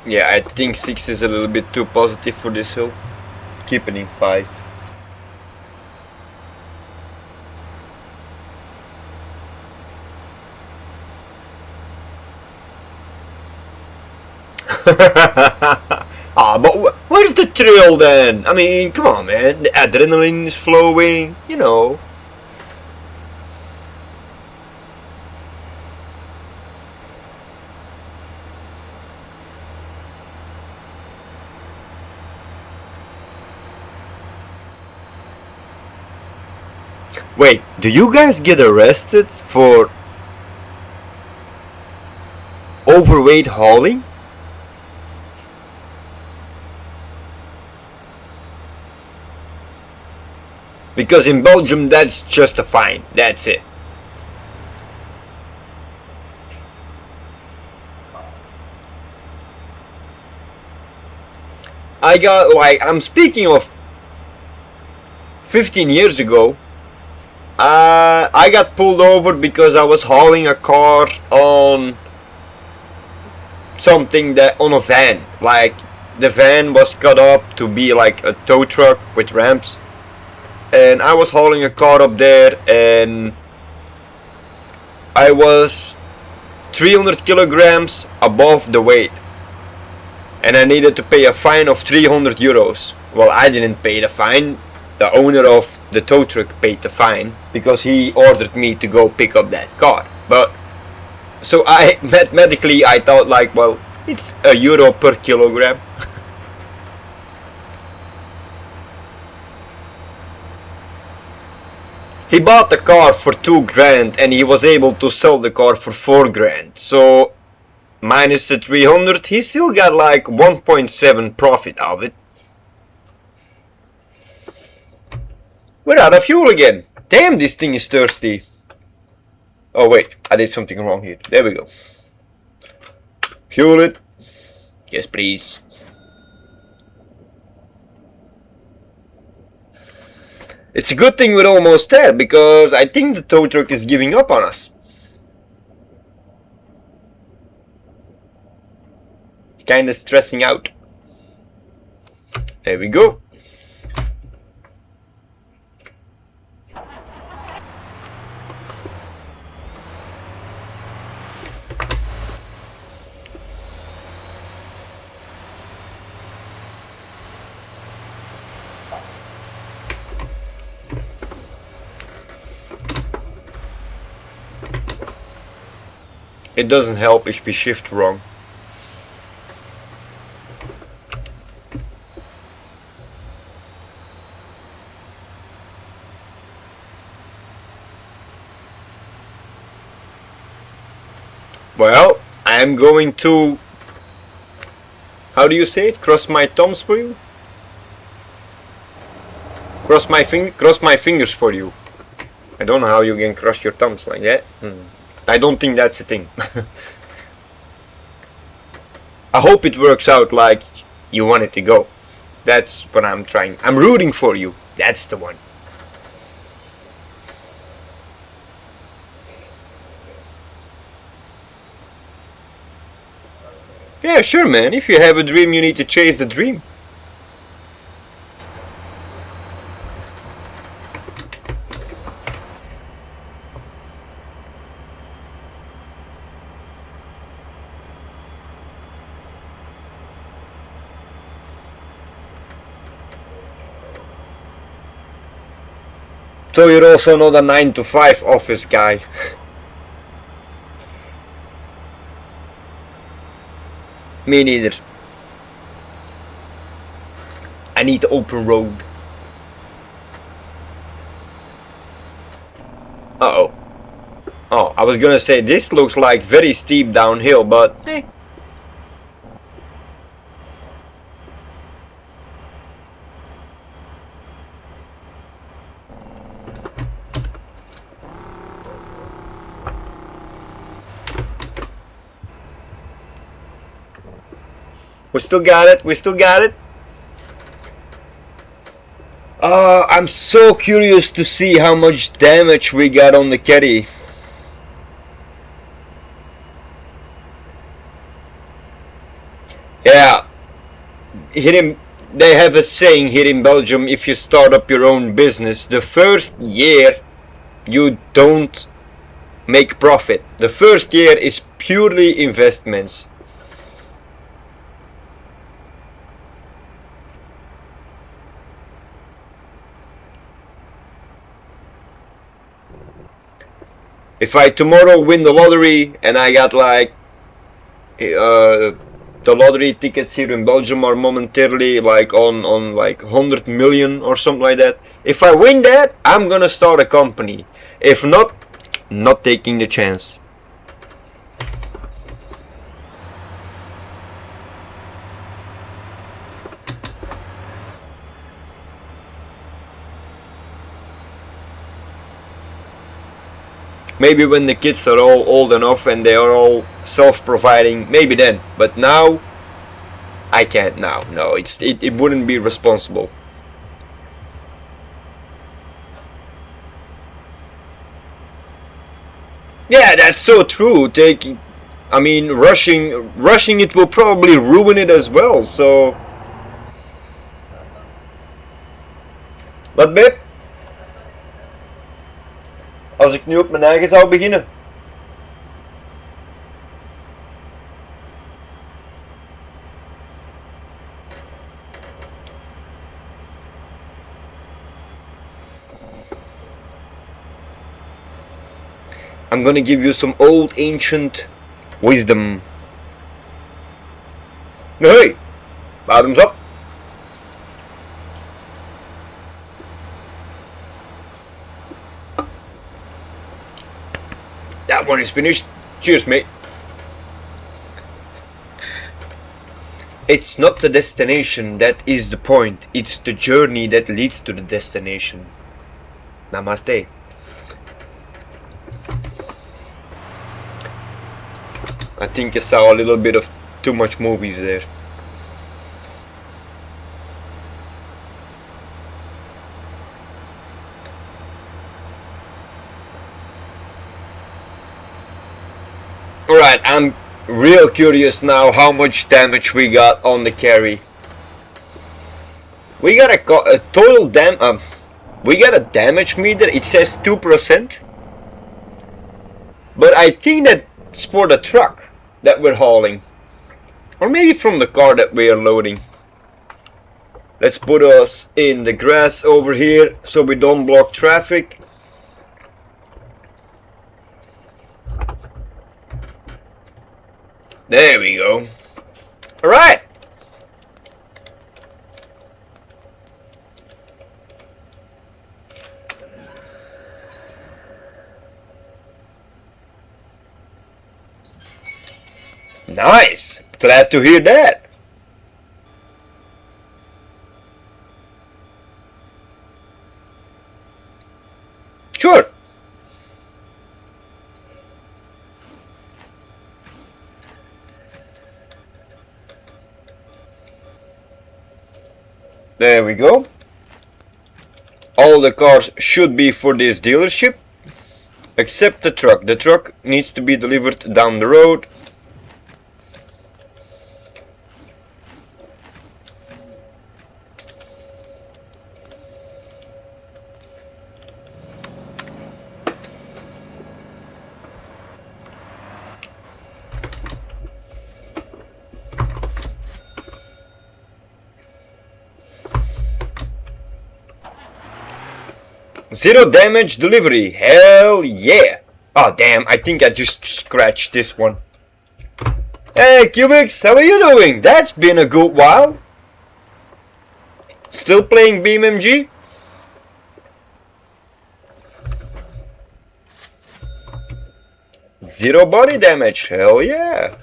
Yeah, I think 6 is a little bit too positive for this hill. Keep it in 5. Ah, but where's the thrill then? I mean, come on, man. The adrenaline is flowing, you know. Wait, do you guys get arrested for overweight hauling? Because in Belgium that's just a fine, that's it. I got, like, I'm speaking of 15 years ago. I got pulled over because I was hauling a car on something that on a van. Like, the van was cut up to be like a tow truck with ramps, and I was hauling a car up there, and I was 300 kilograms above the weight, and I needed to pay a fine of 300 euros. Well, I didn't pay the fine. The owner of the tow truck paid the fine because he ordered me to go pick up that car. But so I mathematically I thought, like, well, it's €1 per kilogram. He bought the car for 2 grand and he was able to sell the car for 4 grand. So minus the 300, he still got like 1.7 profit out of it. We're out of fuel again. Damn, this thing is thirsty. Oh wait, I did something wrong here. There we go. Fuel it. Yes, please. It's a good thing we're almost there, because I think the tow truck is giving up on us. Kinda stressing out. There we go. It doesn't help if we shift wrong. Well, I'm going to, how do you say it? Cross my thumbs for you? Cross my fingers for you. I don't know how you can cross your thumbs like that. I don't think that's a thing. I hope it works out like you want it to go. That's what I'm trying. I'm rooting for you. That's the one. Yeah, sure, man. If you have a dream, you need to chase the dream. So you're also not a 9 to 5 office guy. Me neither. I need the open road. Uh-oh. Oh, I was gonna say this looks like very steep downhill, but we still got it. We still got it. I'm so curious to see how much damage we got on the caddy. Yeah, they have a saying here in Belgium, if you start up your own business, the first year you don't make profit. The first year is purely investments. If I tomorrow win the lottery and I got like the lottery tickets here in Belgium are momentarily like on like 100 million or something like that. If I win that, I'm gonna start a company. If not, not taking the chance. Maybe when the kids are all old enough and they are all self-providing, maybe then. But now, I can't now. No, it wouldn't be responsible. Yeah, that's so true. I mean, rushing it will probably ruin it as well. So, wat babe? Als ik nu op mijn eigen zou beginnen. I'm gonna give you some old ancient wisdom. Hey, bottoms up. That one is finished. Cheers, mate. It's not the destination that is the point. It's the journey that leads to the destination. Namaste. I think I saw a little bit of too much movies there. Alright, I'm real curious now how much damage we got on the carry. We got a total we got a damage meter. It says 2%. But I think that's for the truck that we're hauling. Or maybe from the car that we are loading. Let's put us in the grass over here so we don't block traffic. There we go. Alright. Nice. Glad to hear that. Sure. There we go. All the cars should be for this dealership, except the truck. The truck needs to be delivered down the road. Zero damage delivery. Hell yeah. Oh damn, I think I just scratched this one. Hey Cubics, how are you doing? That's been a good while. Still playing BMG? Zero body damage. Hell yeah.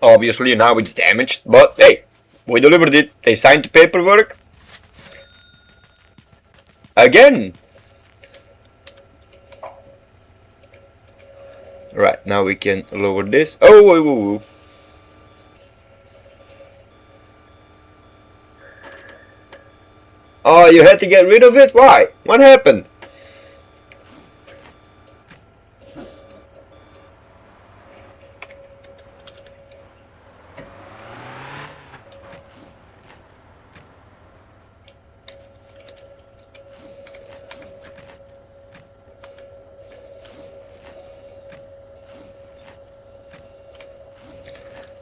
Obviously now it's damaged, but hey, we delivered it. They signed the paperwork. Again. Right, now we can lower this. Oh, whoa, whoa, whoa. Oh, you had to get rid of it? Why? What happened?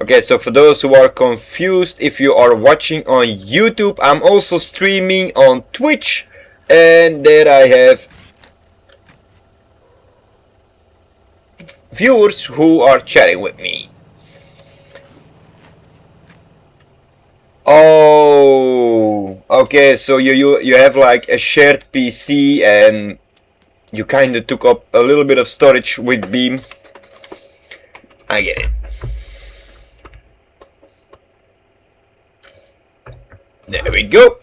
Okay, so for those who are confused, if you are watching on YouTube, I'm also streaming on Twitch, and there I have viewers who are chatting with me. Oh, okay, so you have like a shared PC and you kind of took up a little bit of storage with Beam. I get it. There we go.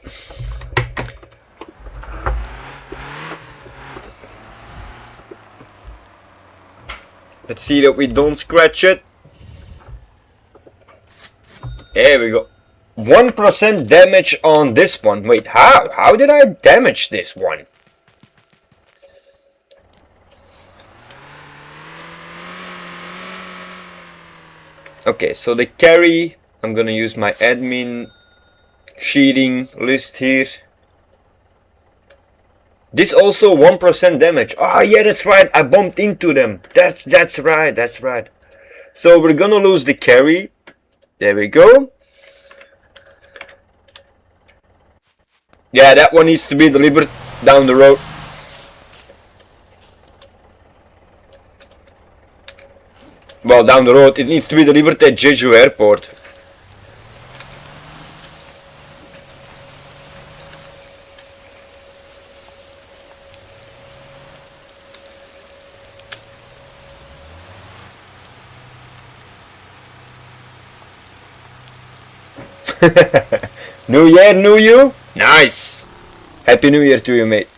Let's see that we don't scratch it. There we go. 1% damage on this one. Wait, how? How did I damage this one? Okay, so the carry, I'm gonna use my admin cheating list here. This also 1% damage. Oh yeah, that's right, I bumped into them. That's right. So we're gonna lose the carry. There we go. Yeah, that one needs to be delivered down the road. Well, down the road, it needs to be delivered at Jeju Airport. New year, new you? Nice! Happy New Year to you, mate.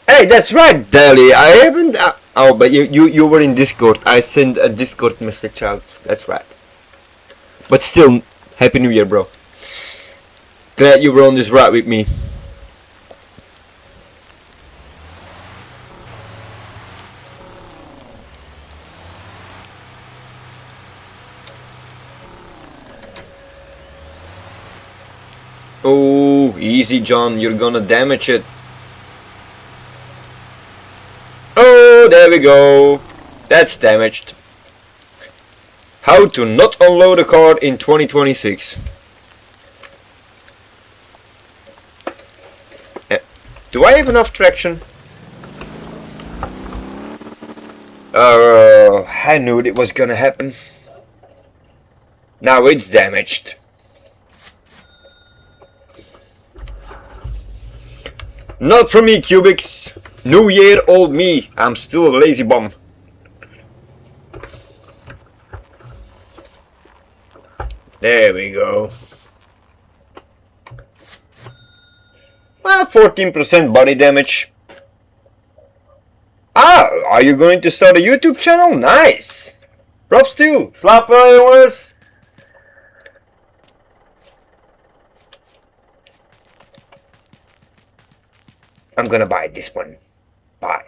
Hey, that's right, Dali. I haven't... oh, but you were in Discord. I sent a Discord message out. That's right. But still, Happy New Year, bro. Glad you were on this ride with me. Oh, easy, John. You're gonna damage it. Oh, there we go. That's damaged. How to not unload a car in 2026. Do I have enough traction? I knew it was gonna happen. Now it's damaged. Not for me, Cubics. New year, old me. I'm still a lazy bum. There we go. Well, 14% body damage. Ah, are you going to start a YouTube channel? Nice. Props to you. Slaap wel, jongens. I'm gonna buy this one. Buy.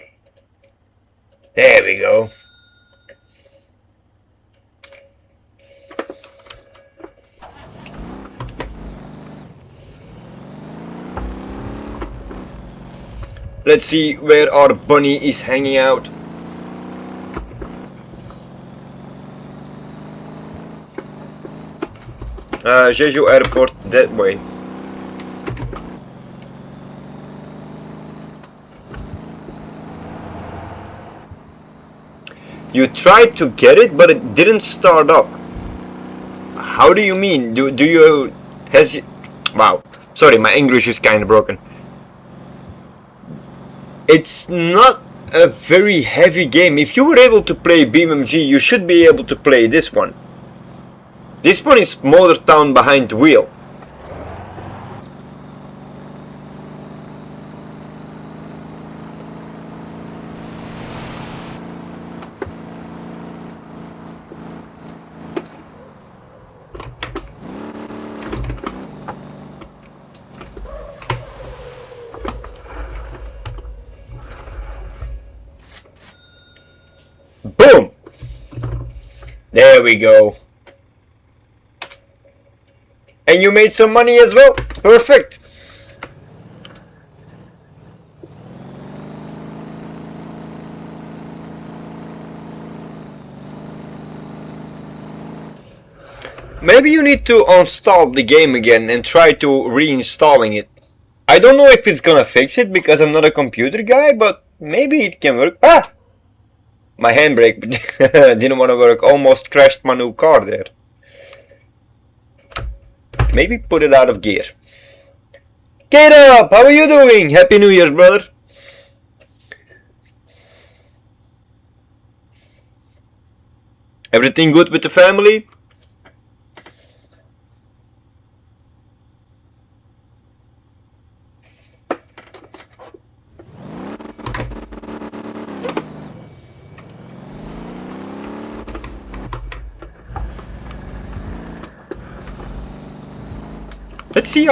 There we go. Let's see where our bunny is hanging out. Jeju Airport, that way. You tried to get it, but it didn't start up. How do you mean? Do you... Has... Wow. Sorry, my English is kind of broken. It's not a very heavy game. If you were able to play BeamMG, you should be able to play this one. This one is motortown behind the wheel. Boom! There we go. And you made some money as well? Perfect! Maybe you need to uninstall the game again and try to reinstalling it. I don't know if it's gonna fix it because I'm not a computer guy, but maybe it can work. Ah! My handbrake didn't want to work. Almost crashed my new car there. Maybe put it out of gear. Get up! How are you doing? Happy New Year's, brother. Everything good with the family? Let's see.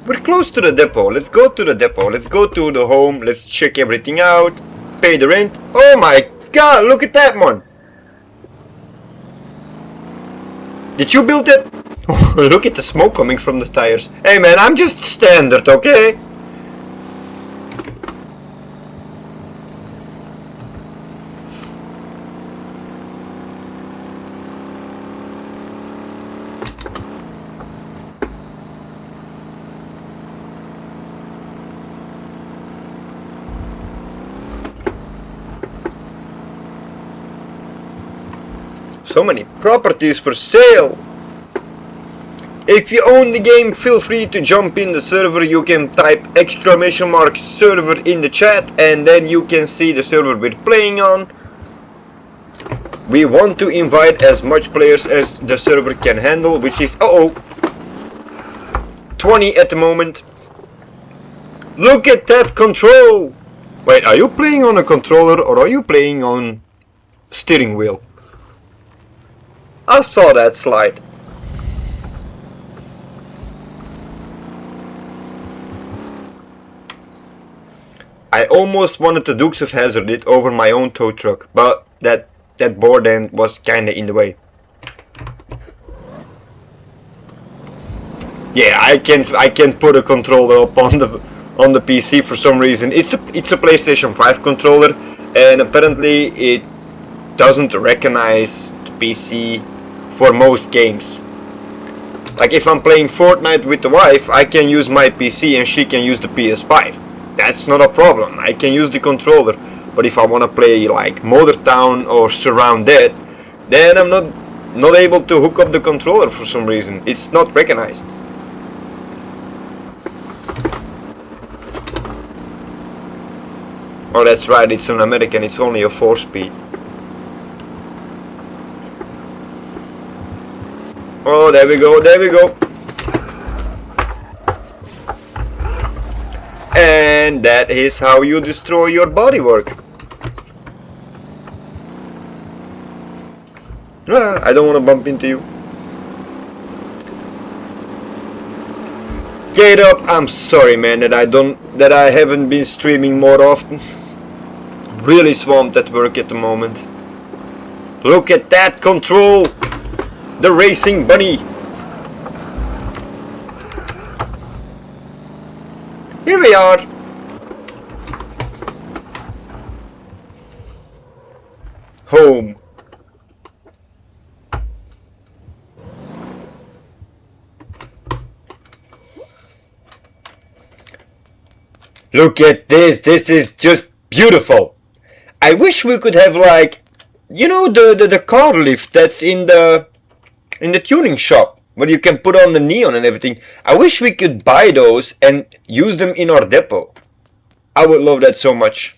We're close to the depot. Let's go to the depot. Let's go to the home. Let's check everything out. Pay the rent. Oh my god! Look at that one. Did you build it? Look at the smoke coming from the tires. Hey man, I'm just standard, okay? So many properties for sale. If you own the game, feel free to jump in the server. You can type !server in the chat and then you can see the server we're playing on. We want to invite as much players as the server can handle, which is 20 at the moment. Look at that control! Wait, are you playing on a controller or are you playing on steering wheel? I saw that slide. I almost wanted the Dukes of Hazzard it over my own tow truck, but that board end was kinda in the way. Yeah, I can put a controller up on the PC for some reason. It's a PlayStation 5 controller, and apparently it doesn't recognize the PC for most games. Like if I'm playing Fortnite with the wife, I can use my PC and she can use the PS5. That's not a problem. I can use the controller. But if I want to play like Motortown or Surround Dead, then I'm not able to hook up the controller for some reason. It's not recognized. Oh, that's right. It's an American. It's only a 4-speed. Oh, there we go, there we go. And that is how you destroy your bodywork. I don't want to bump into you. Get up! I'm sorry, man, that I haven't been streaming more often. Really swamped at work at the moment. Look at that control! The racing bunny. Here we are. Home. Look at this. This is just beautiful. I wish we could have like, you know, the car lift that's in the tuning shop where you can put on the neon and everything. I wish we could buy those and use them in our depot. I would love that so much.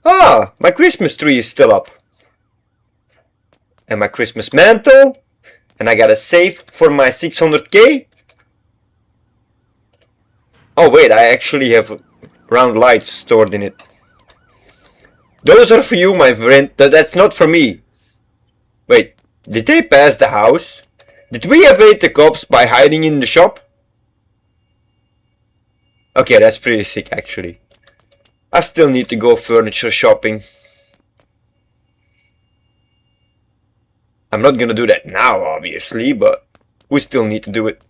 Ah, my Christmas tree is still up. And my Christmas mantle. And I got a safe for my 600k. Oh wait, I actually have round lights stored in it. Those are for you, my friend. That's not for me. Wait. Did they pass the house? Did we evade the cops by hiding in the shop? Okay, that's pretty sick actually. I still need to go furniture shopping. I'm not gonna do that now, obviously, but we still need to do it.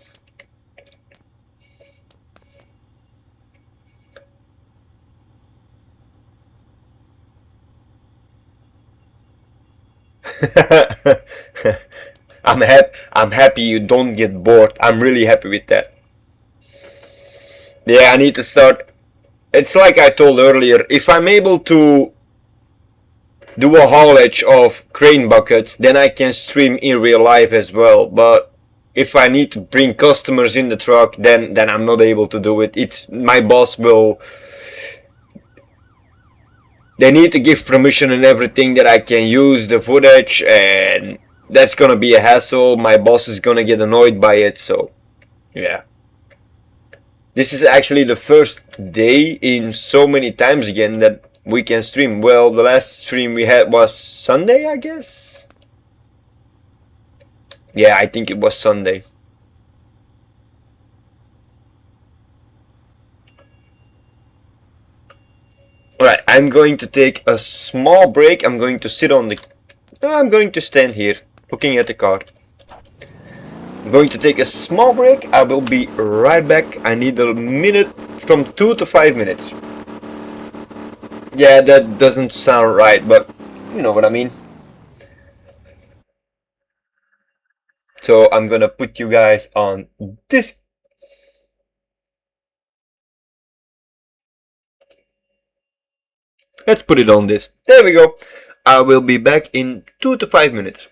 I'm happy you don't get bored. I'm really happy with that. Yeah, I need to start. It's like I told earlier, if I'm able to do a haulage of crane buckets, then I can stream in real life as well. But if I need to bring customers in the truck, then I'm not able to do it. It's my boss will. They need to give permission and everything that I can use the footage, and that's gonna be a hassle. My boss is gonna get annoyed by it, so yeah. This is actually the first day in so many times again that we can stream. Well, the last stream we had was Sunday, I guess. Yeah, I think it was Sunday. Alright, I'm going to take a small break. I'm going to sit on the... No, I'm going to stand here, looking at the car. I'm going to take a small break. I will be right back. I need a minute, from 2 to 5 minutes. Yeah, that doesn't sound right, but you know what I mean. So I'm gonna put you guys on this. Let's put it on this. There we go. I will be back in 2 to 5 minutes.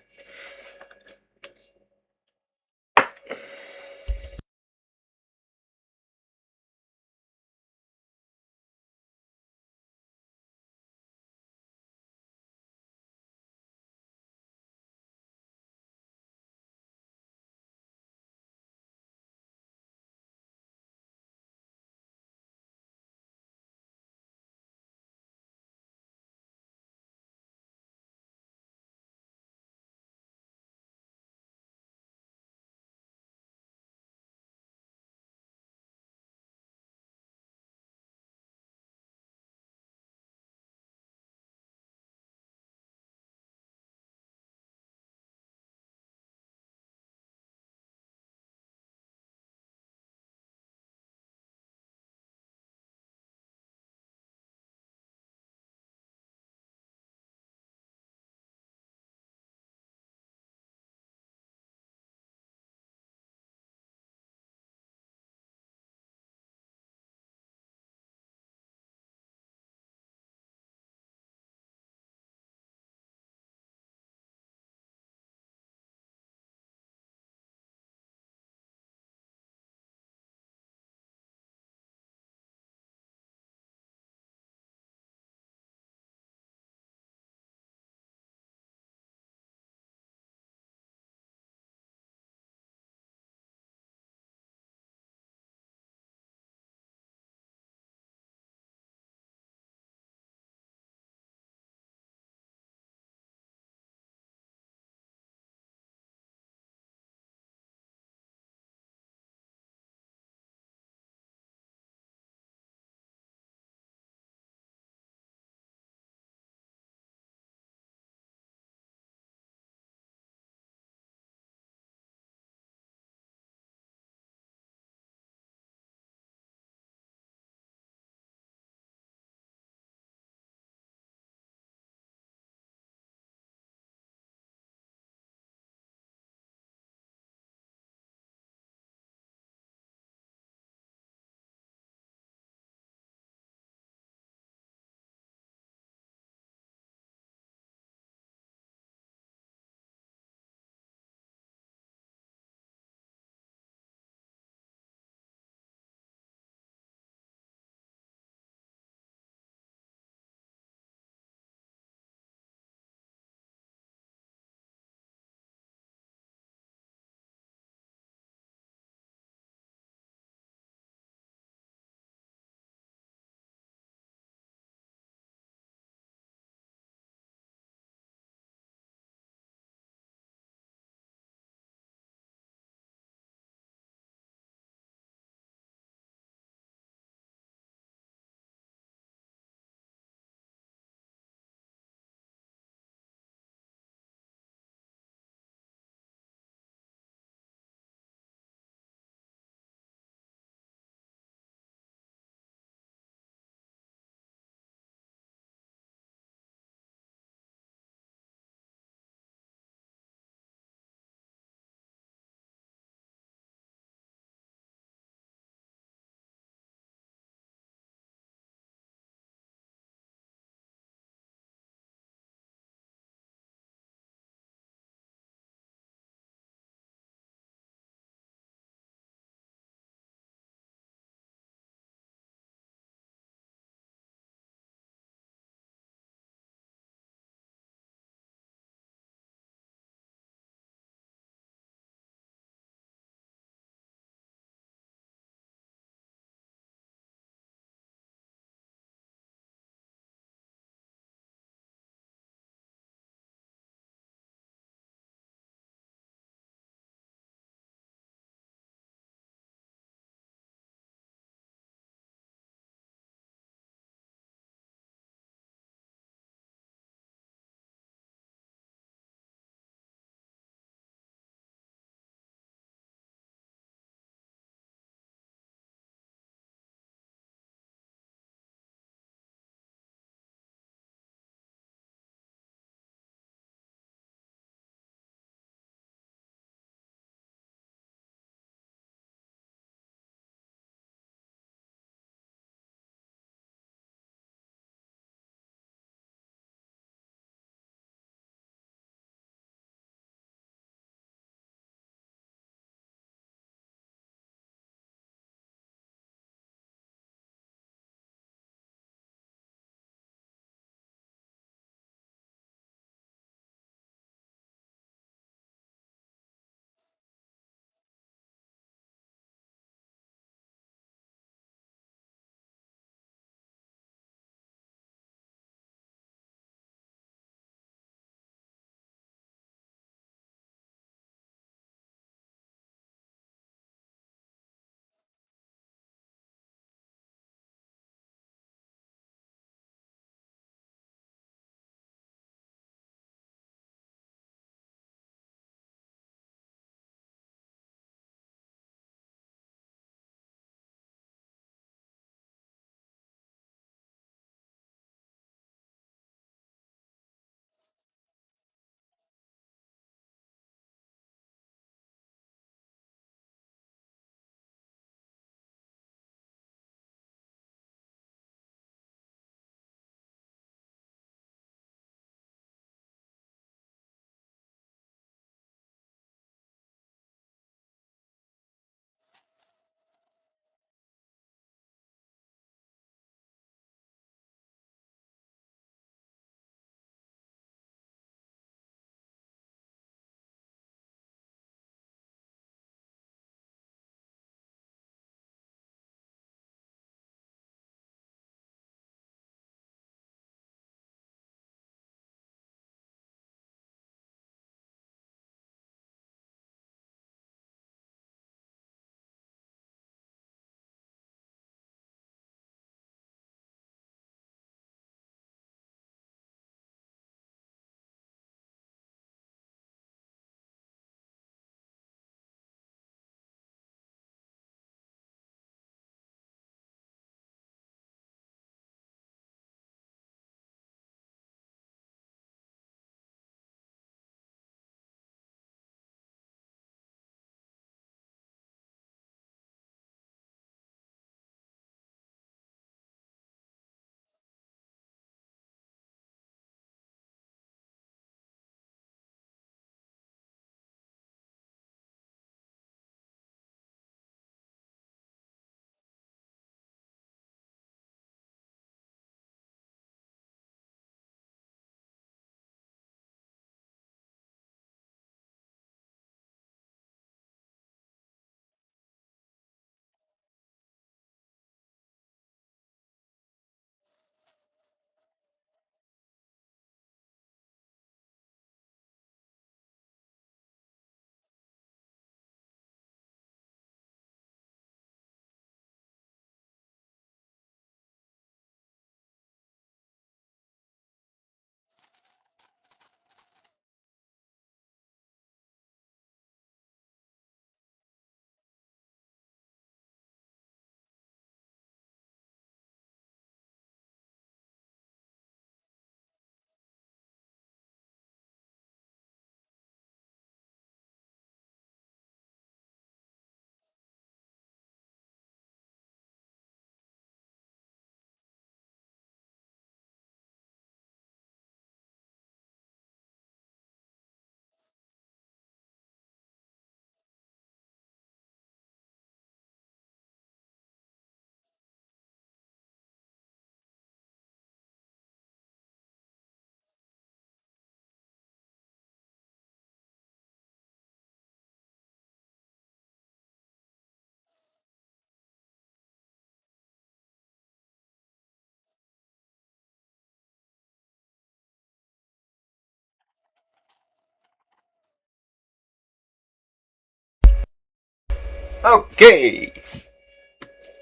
Okay.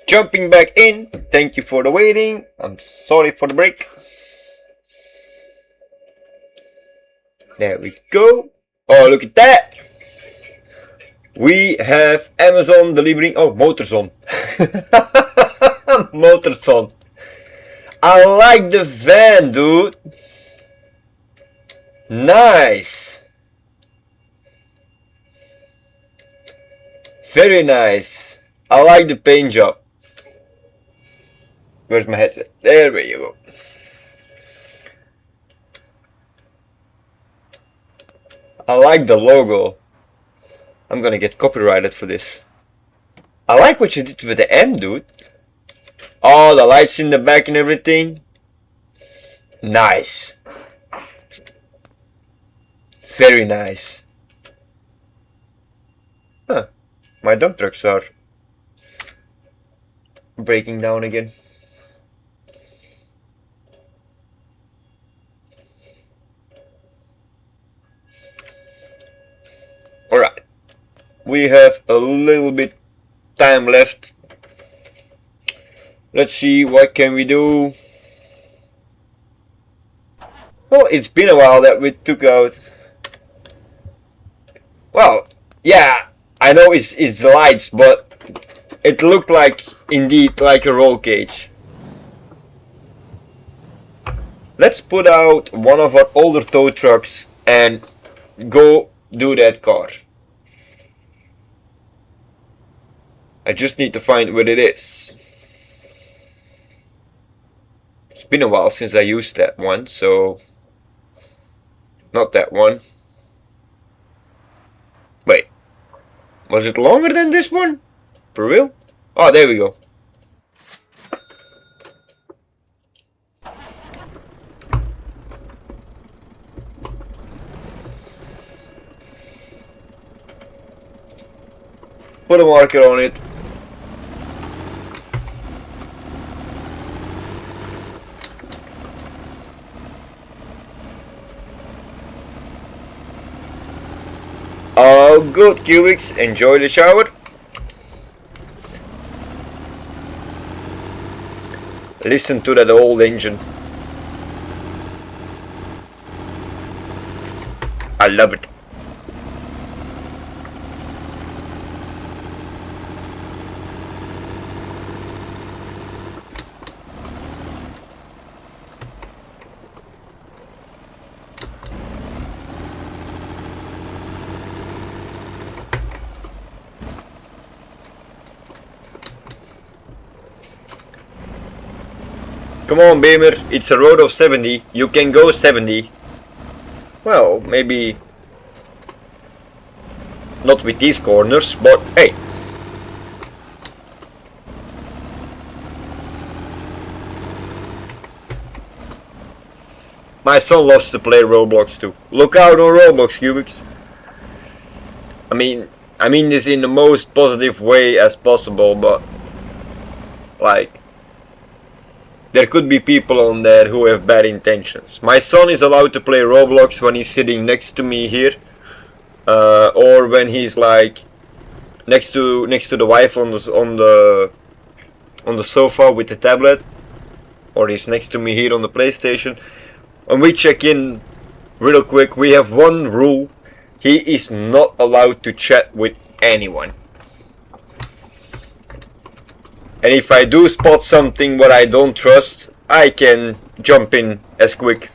Jumping back in. Thank you for the waiting. I'm sorry for the break. There we go. Oh, look at that. We have Amazon delivering. Oh, motortown. Motortown. I like the van, dude. Nice. Very nice. I like the paint job. Where's my headset? There you go. I like the logo. I'm gonna get copyrighted for this. I like what you did with the M, dude. Oh, the lights in the back and everything. Nice. Very nice. Huh. My dump trucks are breaking down again. Alright. We have a little bit time left. Let's see, what can we do? Well, it's been a while that we took out. Well, yeah, I know it's lights, but it looked like, indeed, like a roll cage. Let's put out one of our older tow trucks and go do that car. I just need to find where it is. It's been a while since I used that one, so not that one. Wait, was it longer than this one? For real? Oh, there we go. Put a marker on it. All good, cubics. Enjoy the shower. Listen to that old engine. I love it. Come on, Beamer, it's a road of 70, you can go 70. Well, maybe not with these corners, but hey. My son loves to play Roblox too. Look out on Roblox, cubics. I mean this in the most positive way as possible, but like, there could be people on there who have bad intentions. My son is allowed to play Roblox when he's sitting next to me here, or when he's like next to the wife on the sofa with the tablet, or he's next to me here on the PlayStation. When we check in real quick, we have one rule: he is not allowed to chat with anyone. And if I do spot something what I don't trust, I can jump in as quick.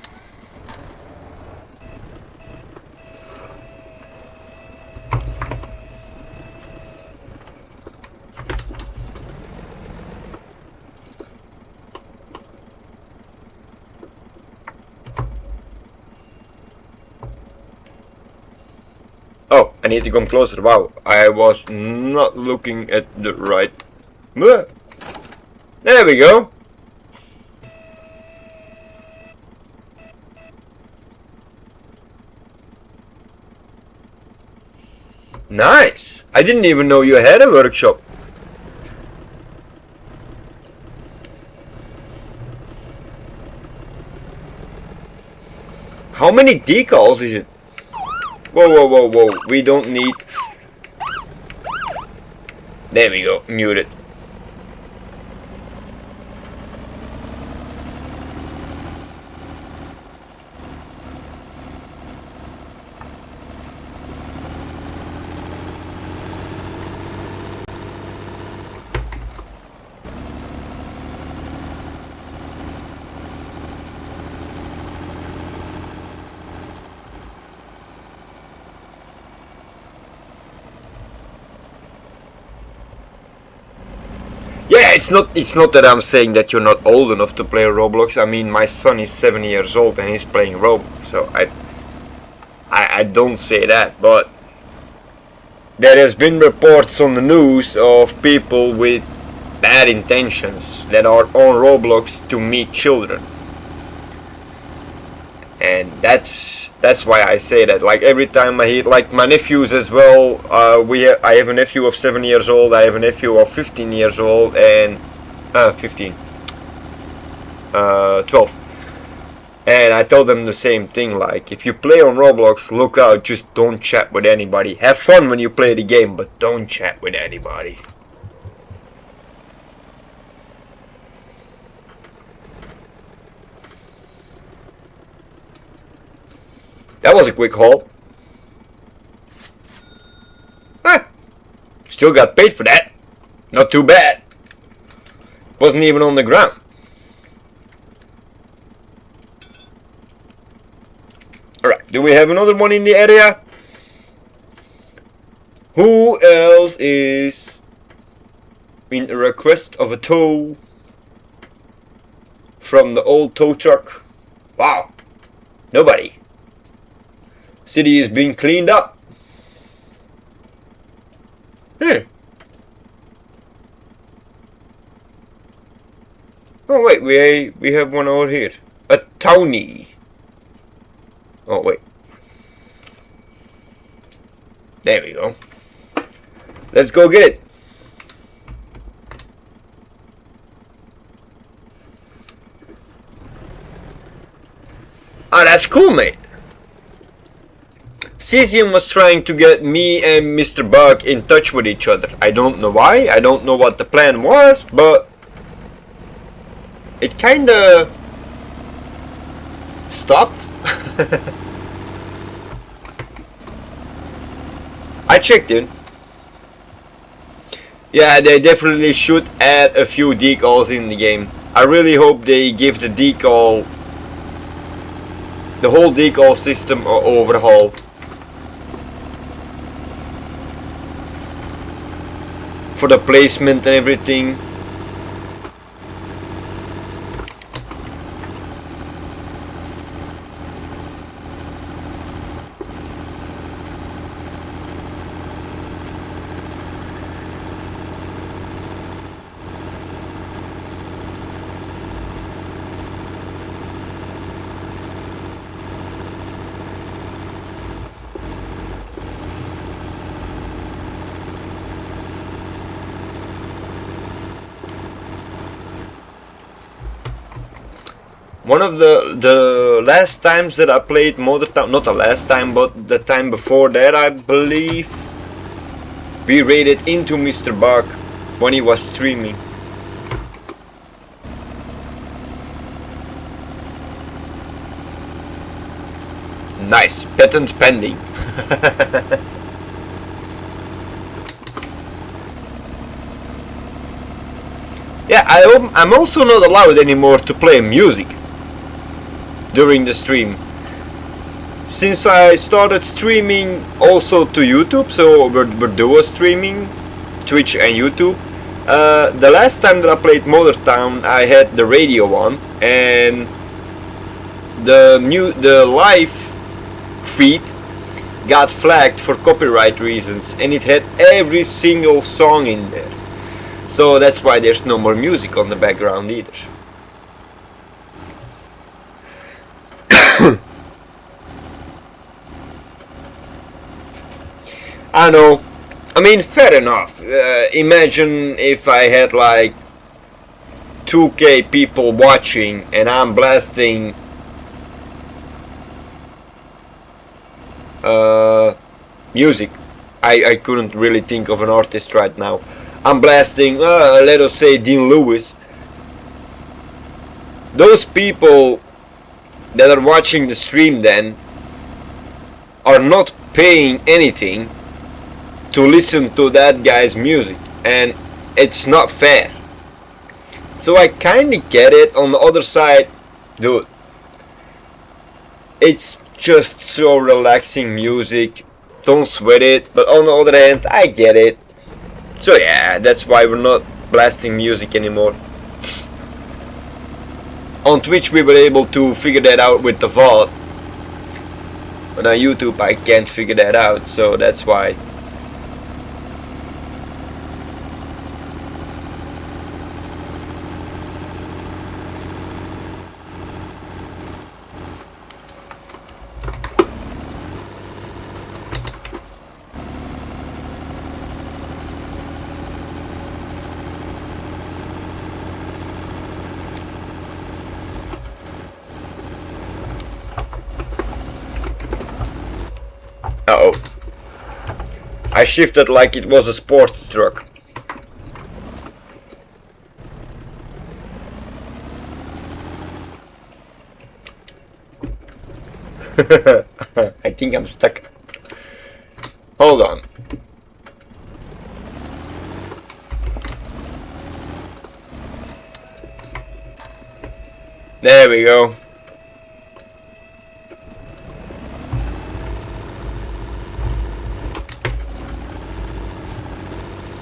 Oh, I need to come closer. Wow, I was not looking at the right. There we go. Nice. I didn't even know you had a workshop. How many decals is it? Whoa, whoa, whoa, whoa. We don't need... There we go, muted. Yeah, it's not that I'm saying that you're not old enough to play Roblox. I mean, my son is 7 years old and he's playing Roblox, so I don't say that, but there has been reports on the news of people with bad intentions that are on Roblox to meet children. And that's why I say that. Like every time I hear, like my nephews as well. I have a nephew of 7 years old. I have a nephew of 15 years old, and 12. And I tell them the same thing. Like if you play on Roblox, look out. Just don't chat with anybody. Have fun when you play the game, but don't chat with anybody. That was a quick haul. Still got paid for that. Not too bad. Wasn't even on the ground. Alright, do we have another one in the area? Who else is in a request of a tow from the old tow truck? Wow. Nobody. City is being cleaned up. Oh wait, we have one over here. A townie. Oh wait. There we go. Let's go get it. Ah, that's cool, mate. Cesium was trying to get me and Mr. Bug in touch with each other. I don't know why, I don't know what the plan was, but it kinda stopped. I checked in. Yeah, they definitely should add a few decals in the game. I really hope they give the whole decal system an overhaul. For the placement and everything. One of the last times that I played motortown, not the last time, but the time before that, I believe, we raided into Mr. Bug when he was streaming. Nice, patent pending. Yeah, I'm also not allowed anymore to play music during the stream. Since I started streaming also to YouTube, so we're dual streaming, Twitch and YouTube. The last time that I played motortown, I had the radio on, and the live feed got flagged for copyright reasons, and it had every single song in there. So that's why there's no more music on the background either. I know. I mean, fair enough. Imagine if I had like 2K people watching and I'm blasting music. I couldn't really think of an artist right now. I'm blasting, let us say, Dean Lewis. Those people that are watching the stream then are not paying anything to listen to that guy's music, and it's not fair. So I kinda get it. On the other side, dude, it's just so relaxing music, don't sweat it. But on the other hand, I get it. So yeah, that's why we're not blasting music anymore. On Twitch we were able to figure that out with the VOD, but on YouTube I can't figure that out, so that's why. Uh-oh. I shifted like it was a sports truck. I think I'm stuck. Hold on. There we go.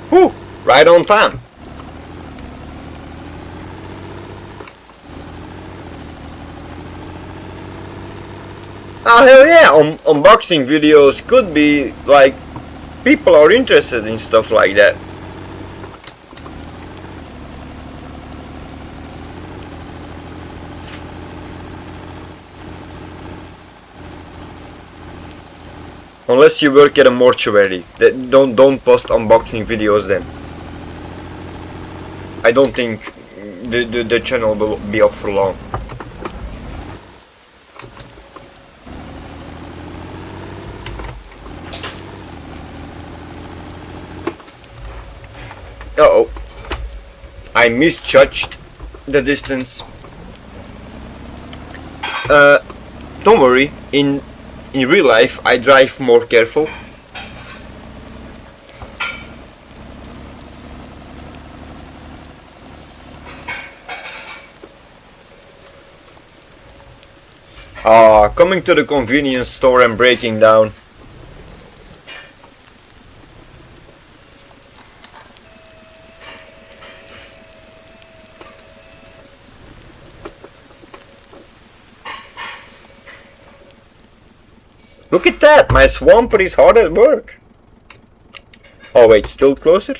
Whew, right on time. Oh hell yeah, unboxing videos could be like, people are interested in stuff like that. Unless you work at a mortuary, don't post unboxing videos then. I don't think the channel will be up for long. Uh-oh. I misjudged the distance. Don't worry, in real life I drive more careful. Coming to the convenience store and breaking down. Look at that, my swamper is hard at work. Oh wait, still closer?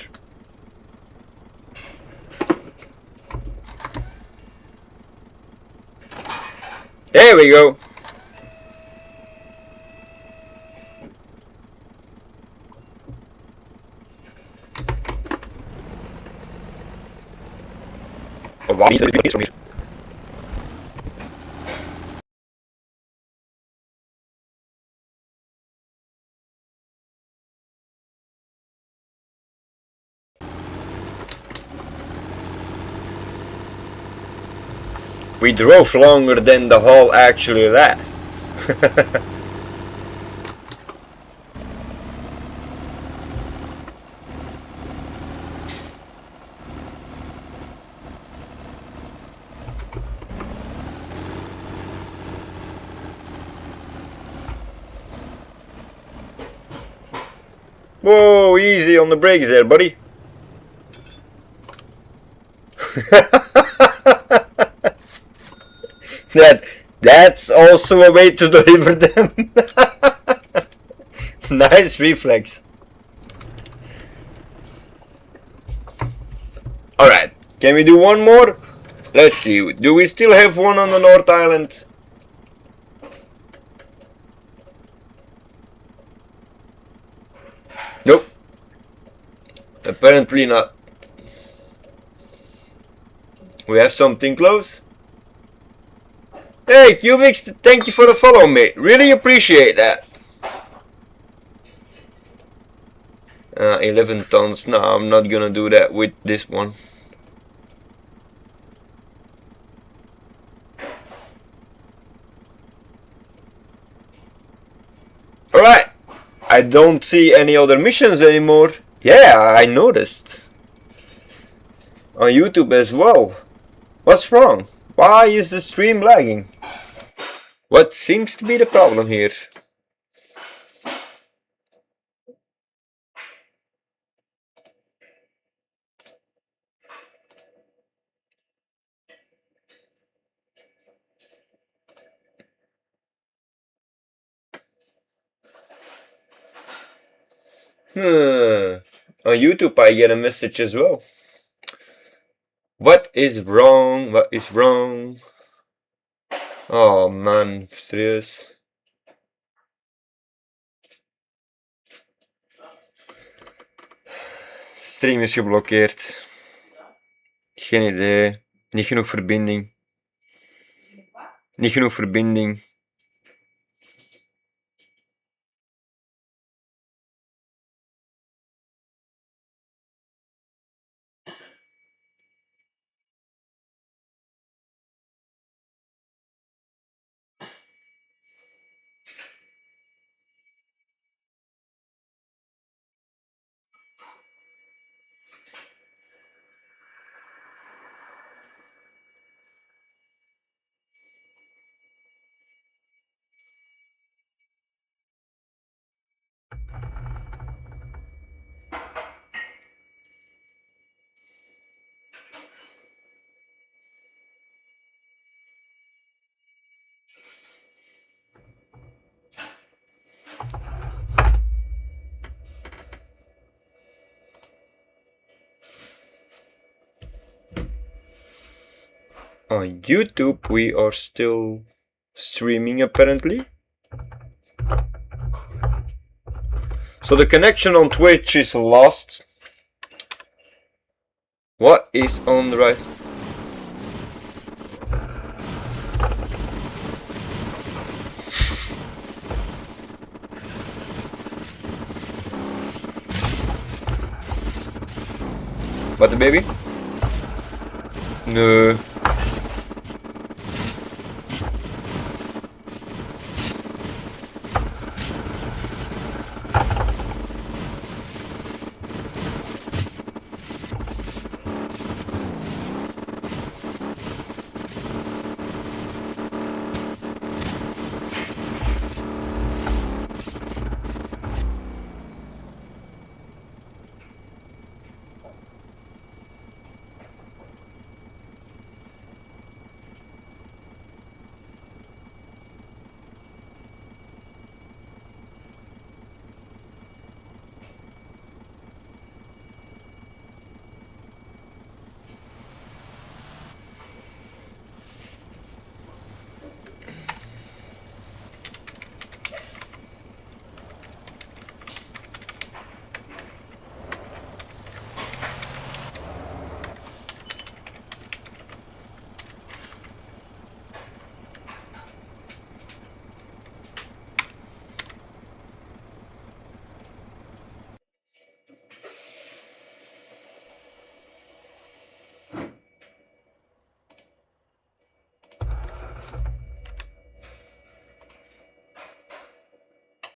There we go. Oh, wow. We drove longer than the haul actually lasts. Whoa, easy on the brakes there, buddy. That's also a way to deliver them. Nice reflex. Alright, can we do one more? Let's see, do we still have one on the North Island? Nope. Apparently not. We have something close. Hey, Cubix, thank you for the follow, mate. Really appreciate that. 11 tons. No, I'm not gonna do that with this one. Alright, I don't see any other missions anymore. Yeah, I noticed. On YouTube as well. What's wrong? Why is the stream lagging? What seems to be the problem here? On YouTube I get a message as well. What is wrong? What is wrong? Oh man, serieus. Stream is geblokkeerd. Geen idee. Niet genoeg verbinding. Niet genoeg verbinding. On YouTube we are still streaming apparently. So the connection on Twitch is lost. What is on the right? What the baby? No.